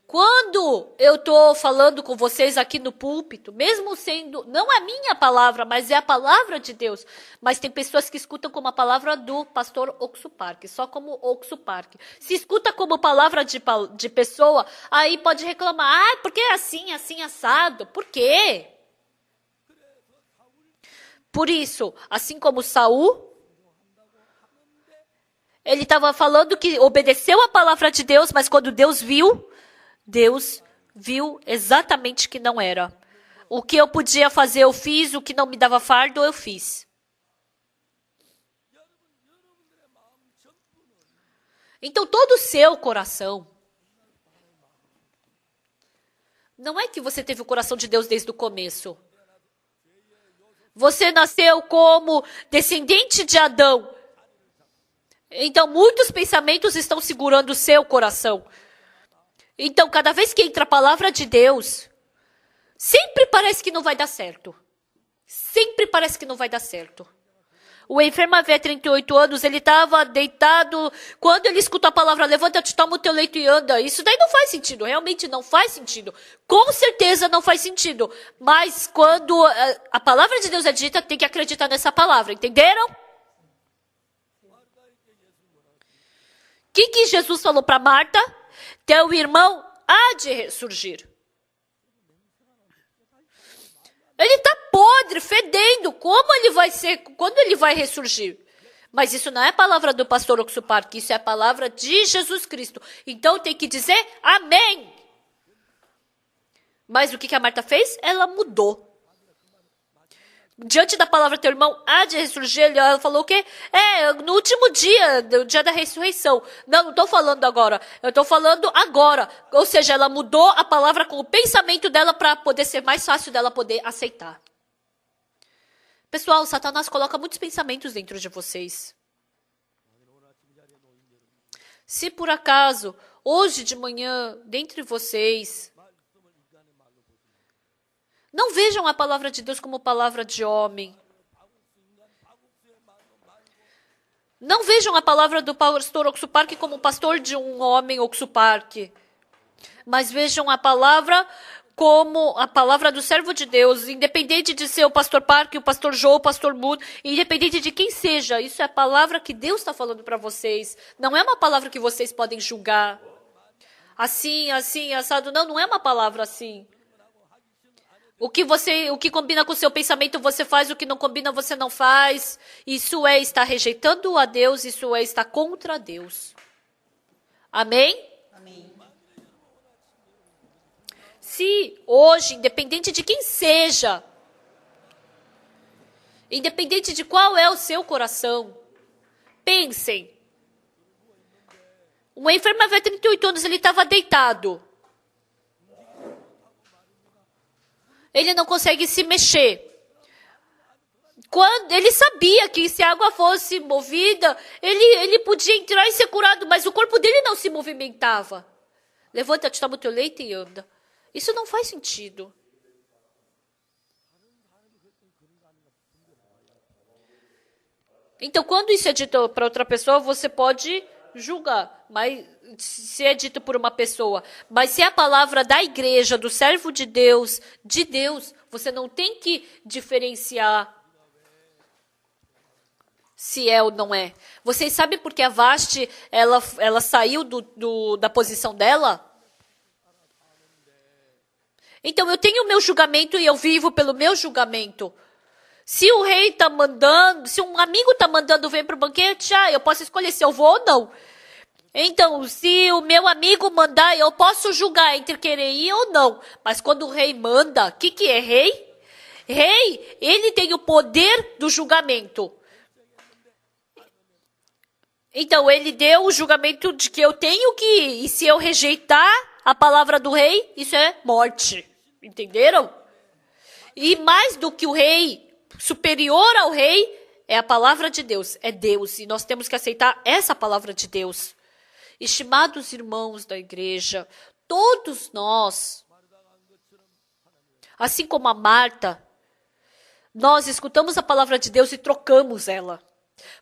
Quando eu estou falando com vocês aqui no púlpito, mesmo sendo, não é minha palavra, mas é a palavra de Deus, mas tem pessoas que escutam como a palavra do pastor Oksu Park, só como Oksu Park. Se escuta como palavra de pessoa, aí pode reclamar, porque é assim, assim, assado. Por quê? Por isso, assim como Saul, ele estava falando que obedeceu a palavra de Deus, mas quando Deus viu exatamente que não era. O que eu podia fazer, eu fiz. O que não me dava fardo, eu fiz. Então, todo o seu coração, não é que você teve o coração de Deus desde o começo. Você nasceu como descendente de Adão. Então, muitos pensamentos estão segurando o seu coração. Então, cada vez que entra a palavra de Deus, sempre parece que não vai dar certo. Sempre parece que não vai dar certo. O enfermo havia 38 anos, ele estava deitado. Quando ele escuta a palavra, levanta-te, toma o teu leito e anda. Isso daí não faz sentido, realmente não faz sentido. Com certeza não faz sentido. Mas quando a palavra de Deus é dita, tem que acreditar nessa palavra, entenderam? O que Jesus falou para Marta? Teu irmão há de ressurgir. Ele está podre, fedendo. Como ele vai ser? Quando ele vai ressurgir? Mas isso não é a palavra do pastor Oksu Park, isso é a palavra de Jesus Cristo. Então tem que dizer amém. Mas o que a Marta fez? Ela mudou. Diante da palavra teu irmão há de ressurgir, ela falou o quê? No último dia, no dia da ressurreição. Não estou falando agora. Eu estou falando agora. Ou seja, ela mudou a palavra com o pensamento dela para poder ser mais fácil dela poder aceitar. Pessoal, Satanás coloca muitos pensamentos dentro de vocês. Se por acaso, hoje de manhã, dentre vocês, não vejam a palavra de Deus como palavra de homem. Não vejam a palavra do pastor Oksu Park como pastor de um homem Oksu Park. Mas vejam a palavra como a palavra do servo de Deus, independente de ser o pastor Park, o pastor Joe, o pastor Moon, independente de quem seja. Isso é a palavra que Deus está falando para vocês. Não é uma palavra que vocês podem julgar. Assim, assim, assado. Não, não é uma palavra assim. O que combina com o seu pensamento você faz, o que não combina você não faz. Isso é estar rejeitando a Deus, isso é estar contra Deus. Amém? Amém. Se hoje, independente de quem seja, independente de qual é o seu coração, pensem. Um enfermo havia 38 anos, ele estava deitado. Ele não consegue se mexer. Quando ele sabia que se a água fosse movida, ele podia entrar e ser curado, mas o corpo dele não se movimentava. Levanta-te, toma o teu leite e anda. Isso não faz sentido. Então, quando isso é dito para outra pessoa, você pode julgar, mas se é dito por uma pessoa. Mas se é a palavra da igreja, do servo de Deus, você não tem que diferenciar se é ou não é. Vocês sabem por que a Vasti, ela saiu da posição dela? Então, eu tenho o meu julgamento e eu vivo pelo meu julgamento. Se o rei está mandando, se um amigo está mandando vir para o banquete, eu posso escolher se eu vou ou não. Então, se o meu amigo mandar, eu posso julgar entre querer ir ou não. Mas quando o rei manda, o que é rei? Rei, ele tem o poder do julgamento. Então, ele deu o julgamento de que eu tenho que ir. E se eu rejeitar a palavra do rei, isso é morte. Entenderam? E mais do que o rei, superior ao rei, é a palavra de Deus. É Deus. E nós temos que aceitar essa palavra de Deus. Estimados irmãos da igreja, todos nós, assim como a Marta, nós escutamos a palavra de Deus e trocamos ela.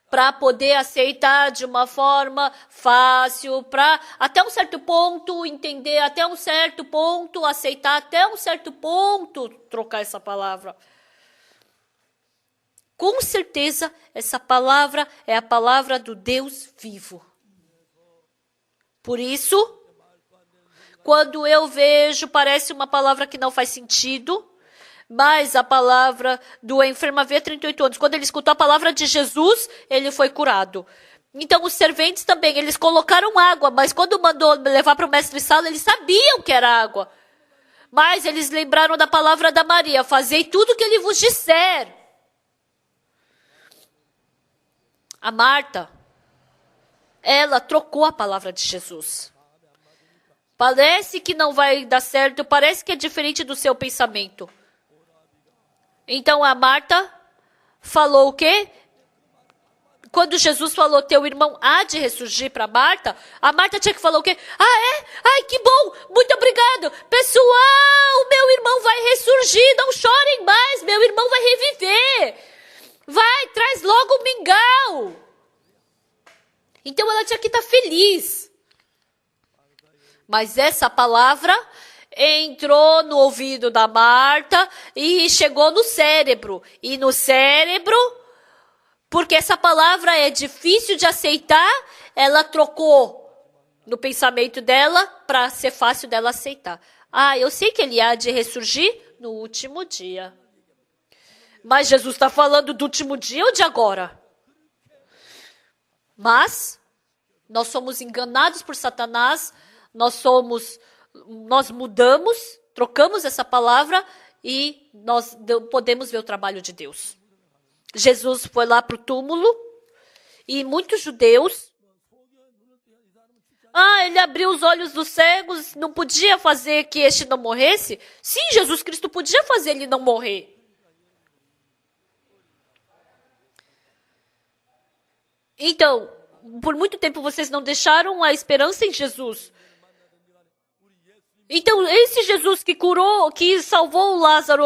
Para poder aceitar de uma forma fácil, para até um certo ponto entender, até um certo ponto aceitar, até um certo ponto trocar essa palavra. Com certeza, essa palavra é a palavra do Deus vivo. Por isso, quando eu vejo, parece uma palavra que não faz sentido, mas a palavra do enfermo havia 38 anos. Quando ele escutou a palavra de Jesus, ele foi curado. Então, os serventes também, eles colocaram água, mas quando mandou levar para o mestre-sala, eles sabiam que era água. Mas eles lembraram da palavra da Maria, fazei tudo o que ele vos disser. A Marta, ela trocou a palavra de Jesus. Parece que não vai dar certo, parece que é diferente do seu pensamento. Então a Marta falou o quê? Quando Jesus falou, teu irmão há de ressurgir para Marta, a Marta tinha que falar o quê? Ai, que bom, muito obrigado. Pessoal, meu irmão vai ressurgir, não chorem mais, meu irmão vai reviver. Vai, traz logo o mingau. Então ela tinha que estar feliz. Mas essa palavra entrou no ouvido da Marta e chegou no cérebro. E no cérebro, porque essa palavra é difícil de aceitar, ela trocou no pensamento dela para ser fácil dela aceitar. Eu sei que ele há de ressurgir no último dia. Mas Jesus está falando do último dia ou de agora? Mas nós somos enganados por Satanás, nós mudamos, trocamos essa palavra e nós podemos ver o trabalho de Deus. Jesus foi lá para o túmulo e muitos judeus, ele abriu os olhos dos cegos, não podia fazer que este não morresse? Sim, Jesus Cristo podia fazer ele não morrer. Então, por muito tempo vocês não deixaram a esperança em Jesus. Então, esse Jesus que curou, que salvou o Lázaro,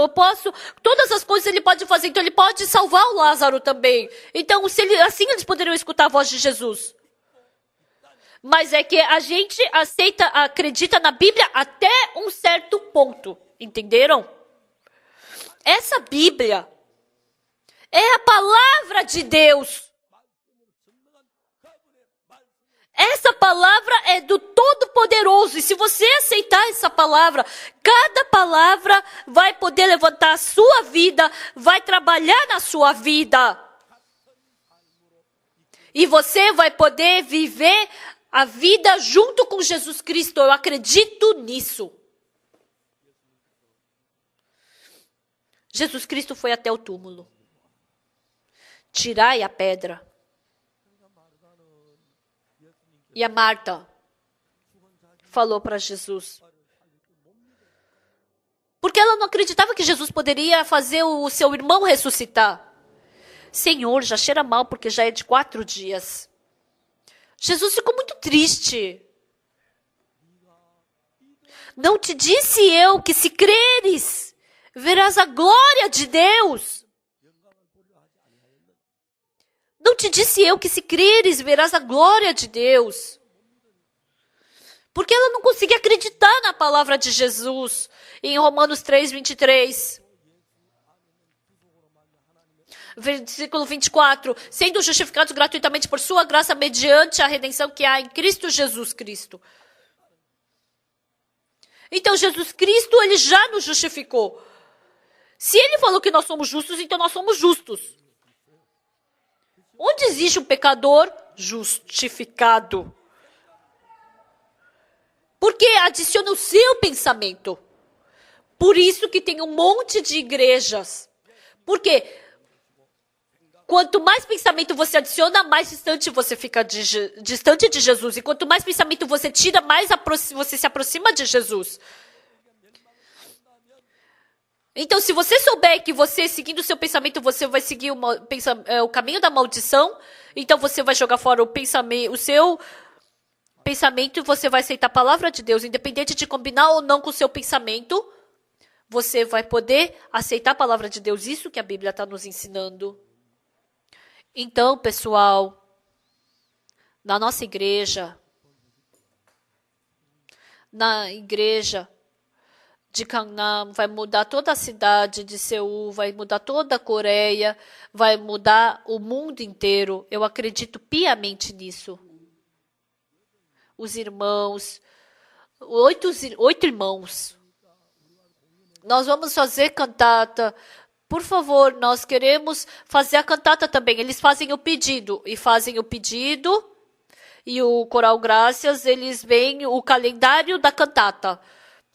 todas as coisas ele pode fazer, então ele pode salvar o Lázaro também. Então, assim eles poderiam escutar a voz de Jesus. Mas é que a gente acredita na Bíblia até um certo ponto, entenderam? Essa Bíblia é a palavra de Deus. Essa palavra é do Todo-Poderoso. E se você aceitar essa palavra, cada palavra vai poder levantar a sua vida, vai trabalhar na sua vida. E você vai poder viver a vida junto com Jesus Cristo. Eu acredito nisso. Jesus Cristo foi até o túmulo. Tirai a pedra. E a Marta falou para Jesus. Porque ela não acreditava que Jesus poderia fazer o seu irmão ressuscitar. Senhor, já cheira mal porque já é de 4 dias. Jesus ficou muito triste. Não te disse eu que se creres, verás a glória de Deus? Não te disse eu que se creres, verás a glória de Deus? Porque ela não conseguia acreditar na palavra de Jesus. Em Romanos 3, 23. Versículo 24. Sendo justificados gratuitamente por sua graça, mediante a redenção que há em Cristo Jesus Cristo. Então, Jesus Cristo, ele já nos justificou. Se ele falou que nós somos justos, então nós somos justos. Onde existe um pecador justificado? Porque adiciona o seu pensamento. Por isso que tem um monte de igrejas. Porque quanto mais pensamento você adiciona, mais distante você fica distante de Jesus. E quanto mais pensamento você tira, mais você se aproxima de Jesus. Então, se você souber que você, seguindo o seu pensamento, você vai seguir o caminho da maldição, então você vai jogar fora o seu pensamento e você vai aceitar a palavra de Deus, independente de combinar ou não com o seu pensamento, você vai poder aceitar a palavra de Deus. Isso que a Bíblia está nos ensinando. Então, pessoal, na nossa igreja, na igreja de Gangnam, vai mudar toda a cidade de Seul, vai mudar toda a Coreia, vai mudar o mundo inteiro. Eu acredito piamente nisso. Os irmãos, 8 irmãos. Nós vamos fazer cantata. Por favor, nós queremos fazer a cantata também. Eles fazem o pedido. E o Coral Graças, eles veem o calendário da cantata.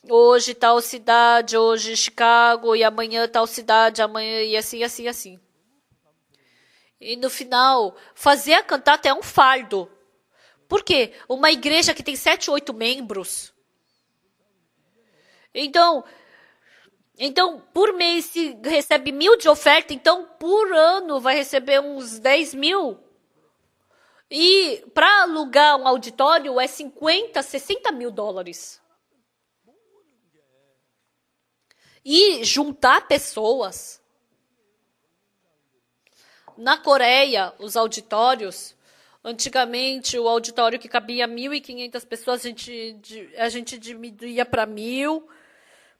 Hoje tal cidade, hoje Chicago, e amanhã tal cidade, amanhã, e assim, assim, assim. E no final, fazer a cantata é um fardo. Por quê? Uma igreja que tem 7, 8 membros. Então, por mês se recebe 1.000 de oferta, então por ano vai receber uns 10.000. E para alugar um auditório é 50, 60 mil dólares. E juntar pessoas. Na Coreia, os auditórios, antigamente o auditório que cabia 1.500 pessoas, a gente diminuía para 1.000.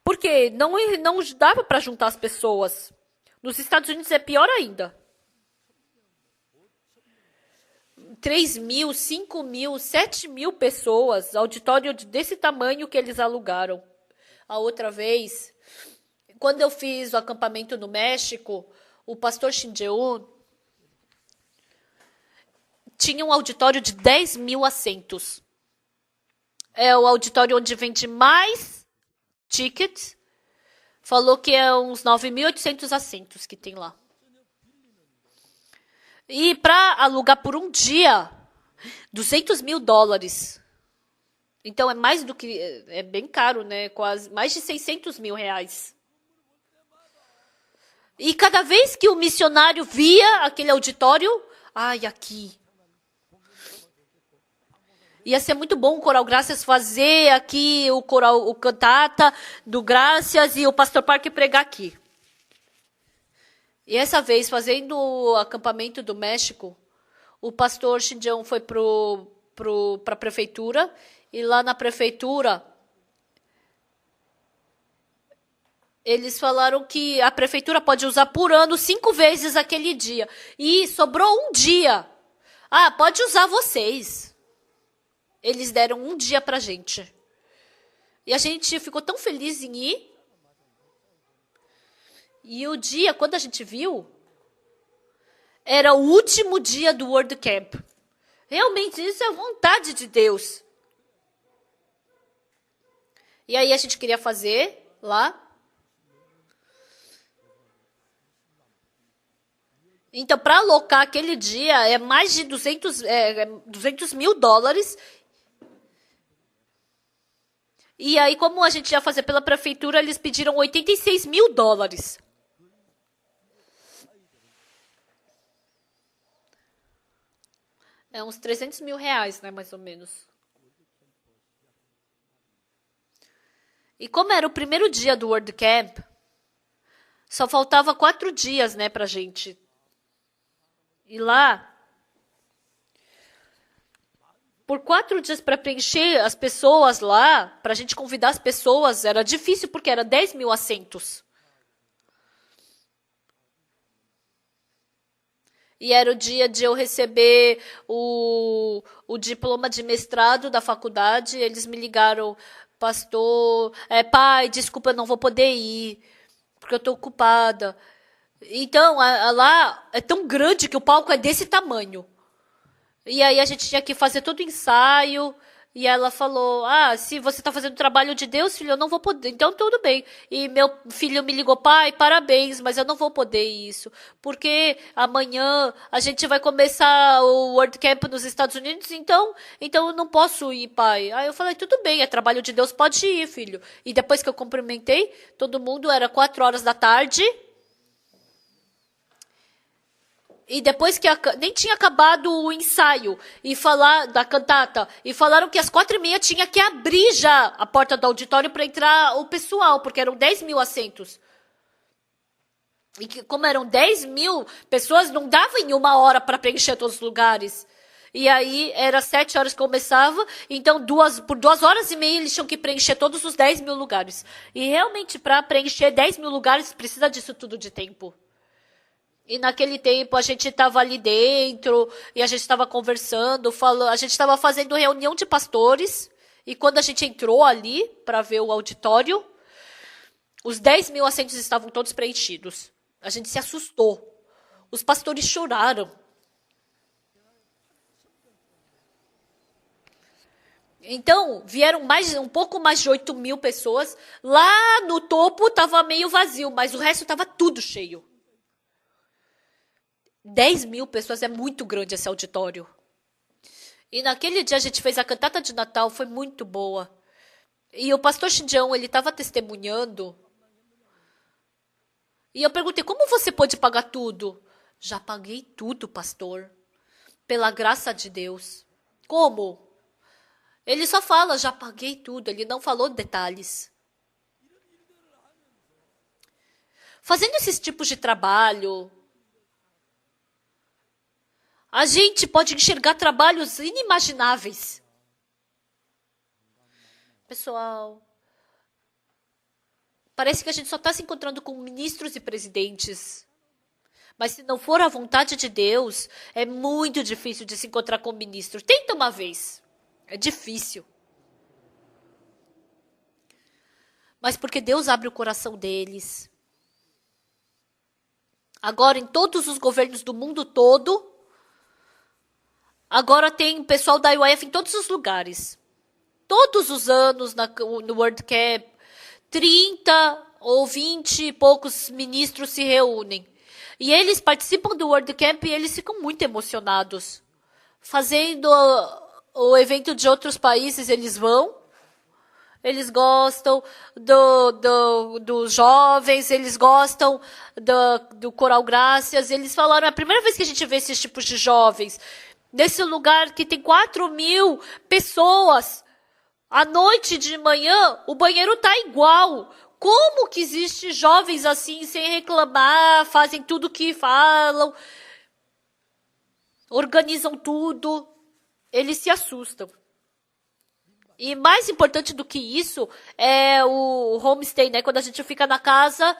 Porque não dava para juntar as pessoas. Nos Estados Unidos é pior ainda. 3.000, 5.000, 7.000 pessoas, auditório desse tamanho que eles alugaram. A outra vez, quando eu fiz o acampamento no México, o pastor Shin Jae-un tinha um auditório de 10.000 assentos. É o auditório onde vende mais tickets. Falou que é uns 9.800 assentos que tem lá. E para alugar por um dia, 200 mil dólares. Então é mais do que, é bem caro, né? Quase mais de 600 mil reais. E cada vez que o missionário via aquele auditório, aqui. Ia ser muito bom o Coral Graças fazer aqui o cantata do Graças e o Pastor Parker pregar aqui. E essa vez, fazendo o acampamento do México, o pastor Shin Jae-un foi para a prefeitura, e lá na prefeitura, eles falaram que a prefeitura pode usar por ano 5 vezes aquele dia. E sobrou um dia. Pode usar vocês. Eles deram um dia pra gente. E a gente ficou tão feliz em ir. E o dia, quando a gente viu, era o último dia do World Camp. Realmente, isso é vontade de Deus. E aí a gente queria fazer lá. Então, para alocar aquele dia, é mais de 200 mil dólares. E aí, como a gente ia fazer pela prefeitura, eles pediram 86 mil dólares. É uns 300 mil reais, né, mais ou menos. E como era o primeiro dia do World Camp, só faltava 4 dias, né, pra gente ir lá. Por 4 dias para preencher as pessoas lá, para a gente convidar as pessoas, era difícil porque era 10 mil assentos. E era o dia de eu receber o diploma de mestrado da faculdade. Eles me ligaram, pastor, pai, desculpa, eu não vou poder ir, porque eu estou ocupada. Então, lá é tão grande que o palco é desse tamanho. E aí a gente tinha que fazer todo o ensaio. E ela falou, se você está fazendo o trabalho de Deus, filho, eu não vou poder. Então, tudo bem. E meu filho me ligou, pai, parabéns, mas eu não vou poder isso. Porque amanhã a gente vai começar o World Camp nos Estados Unidos, então eu não posso ir, pai. Aí eu falei, tudo bem, é trabalho de Deus, pode ir, filho. E depois que eu cumprimentei, todo mundo, era 4 horas da tarde. E depois que nem tinha acabado o ensaio e falar da cantata, e falaram que às 4h30 tinha que abrir já a porta do auditório para entrar o pessoal, porque eram 10 mil assentos. E que, como eram 10 mil pessoas, não dava em 1 hora para preencher todos os lugares. E aí, era 7 horas que começava, então por 2 horas e meia eles tinham que preencher todos os 10 mil lugares. E realmente, para preencher 10 mil lugares, precisa disso tudo de tempo. E naquele tempo a gente estava ali dentro e a gente estava conversando, a gente estava fazendo reunião de pastores. E quando a gente entrou ali para ver o auditório, os 10 mil assentos estavam todos preenchidos. A gente se assustou. Os pastores choraram. Então, vieram um pouco mais de 8 mil pessoas. Lá no topo estava meio vazio, mas o resto estava tudo cheio. 10 mil pessoas, é muito grande esse auditório. E naquele dia a gente fez a cantata de Natal, foi muito boa. E o pastor Xindião, ele estava testemunhando. E eu perguntei, como você pode pagar tudo? Já paguei tudo, pastor. Pela graça de Deus. Como? Ele só fala, já paguei tudo. Ele não falou detalhes. Fazendo esses tipos de trabalho, a gente pode enxergar trabalhos inimagináveis. Pessoal, parece que a gente só está se encontrando com ministros e presidentes. Mas se não for a vontade de Deus, é muito difícil de se encontrar com ministros. Tenta uma vez. É difícil. Mas porque Deus abre o coração deles. Agora, em todos os governos do mundo todo, agora tem pessoal da IOF em todos os lugares. Todos os anos no World Camp, 30 ou 20 e poucos ministros se reúnem. E eles participam do World Camp e eles ficam muito emocionados. Fazendo o evento de outros países, eles vão. Eles gostam dos jovens, eles gostam do Coral Graças. Eles falaram, é a primeira vez que a gente vê esses tipos de jovens. Nesse lugar que tem 4 mil pessoas. À noite de manhã, o banheiro tá igual. Como que existe jovens assim, sem reclamar, fazem tudo que falam, organizam tudo. Eles se assustam. E mais importante do que isso é o homestay, né? Quando a gente fica na casa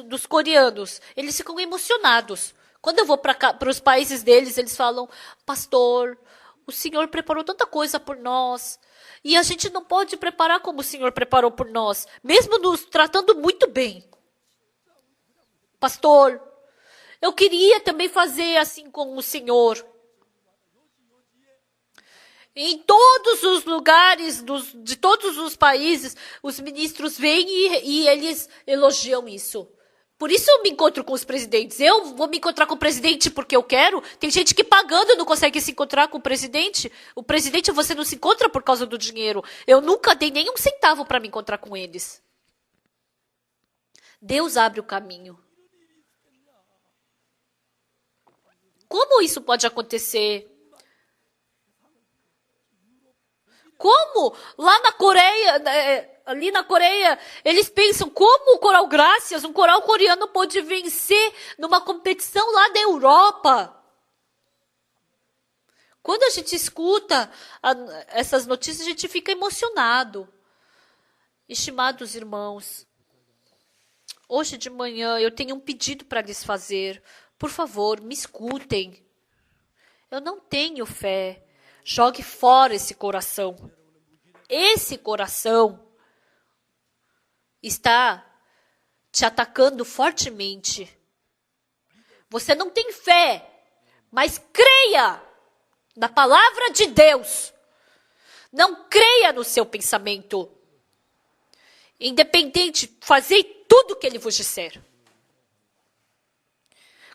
dos coreanos. Eles ficam emocionados. Quando eu vou para os países deles, eles falam, pastor, o Senhor preparou tanta coisa por nós. E a gente não pode preparar como o Senhor preparou por nós, mesmo nos tratando muito bem. Pastor, eu queria também fazer assim com o Senhor. Em todos os lugares, de todos os países, os ministros vêm e eles elogiam isso. Por isso eu me encontro com os presidentes. Eu vou me encontrar com o presidente porque eu quero. Tem gente que pagando não consegue se encontrar com o presidente. O presidente você não se encontra por causa do dinheiro. Eu nunca dei nem um centavo para me encontrar com eles. Deus abre o caminho. Como isso pode acontecer? Como lá na Coreia, ali na Coreia, eles pensam como o Coral Gracias, um coral coreano, pode vencer numa competição lá da Europa? Quando a gente escuta essas notícias, a gente fica emocionado. Estimados irmãos, hoje de manhã eu tenho um pedido para lhes fazer. Por favor, me escutem. Eu não tenho fé. Jogue fora esse coração. Esse coração está te atacando fortemente. Você não tem fé, mas creia na palavra de Deus. Não creia no seu pensamento. Independente, fazei tudo o que ele vos disser.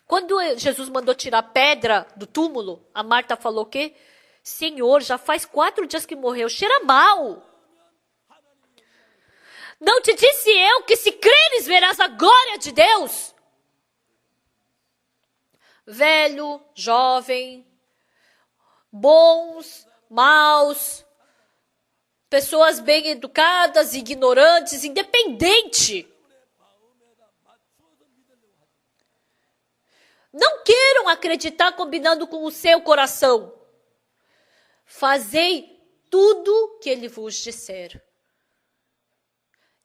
Quando Jesus mandou tirar a pedra do túmulo, a Marta falou o quê? Senhor, já faz 4 dias que morreu, cheira mal. Não te disse eu que se creres verás a glória de Deus? Velho, jovem, bons, maus, pessoas bem educadas, ignorantes, independente. Não queiram acreditar combinando com o seu coração. Fazei tudo que ele vos disser.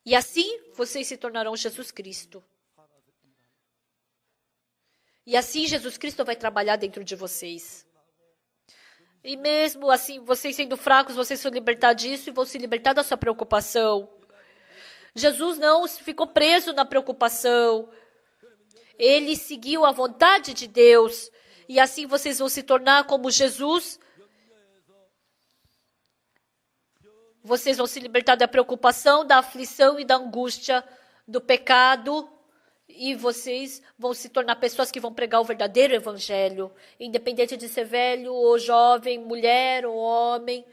E assim vocês se tornarão Jesus Cristo. E assim Jesus Cristo vai trabalhar dentro de vocês. E mesmo assim, vocês sendo fracos, vocês vão se libertar disso e vão se libertar da sua preocupação. Jesus não ficou preso na preocupação. Ele seguiu a vontade de Deus. E assim vocês vão se tornar como Jesus. Vocês vão se libertar da preocupação, da aflição e da angústia, do pecado. E vocês vão se tornar pessoas que vão pregar o verdadeiro evangelho. Independente de ser velho ou jovem, mulher ou homem.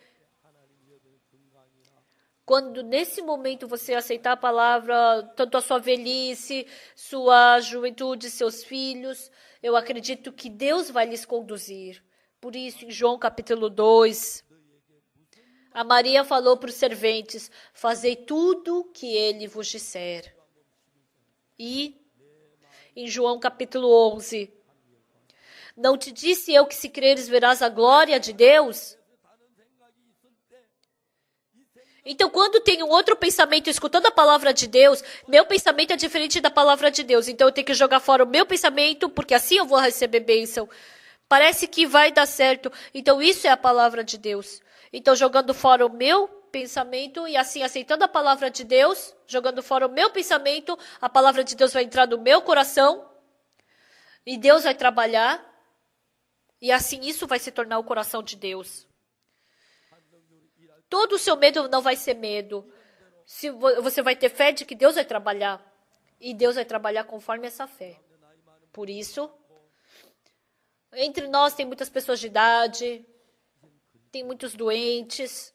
Quando nesse momento você aceitar a palavra, tanto a sua velhice, sua juventude, seus filhos, eu acredito que Deus vai lhes conduzir. Por isso, em João capítulo 2, a Maria falou para os serventes, fazei tudo que ele vos disser. E, em João capítulo 11, não te disse eu que se creres verás a glória de Deus? Então, quando tem um outro pensamento escutando a palavra de Deus, meu pensamento é diferente da palavra de Deus. Então, eu tenho que jogar fora o meu pensamento, porque assim eu vou receber bênção. Parece que vai dar certo. Então, isso é a palavra de Deus. Então, jogando fora o meu pensamento e assim aceitando a palavra de Deus, jogando fora o meu pensamento, a palavra de Deus vai entrar no meu coração e Deus vai trabalhar. E assim isso vai se tornar o coração de Deus. Todo o seu medo não vai ser medo. Se você vai ter fé de que Deus vai trabalhar. E Deus vai trabalhar conforme essa fé. Por isso, entre nós tem muitas pessoas de idade, tem muitos doentes.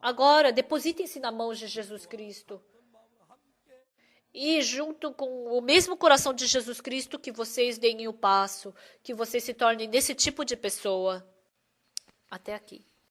Agora, depositem-se na mão de Jesus Cristo. E junto com o mesmo coração de Jesus Cristo, que vocês deem o passo, que vocês se tornem desse tipo de pessoa. Até aqui.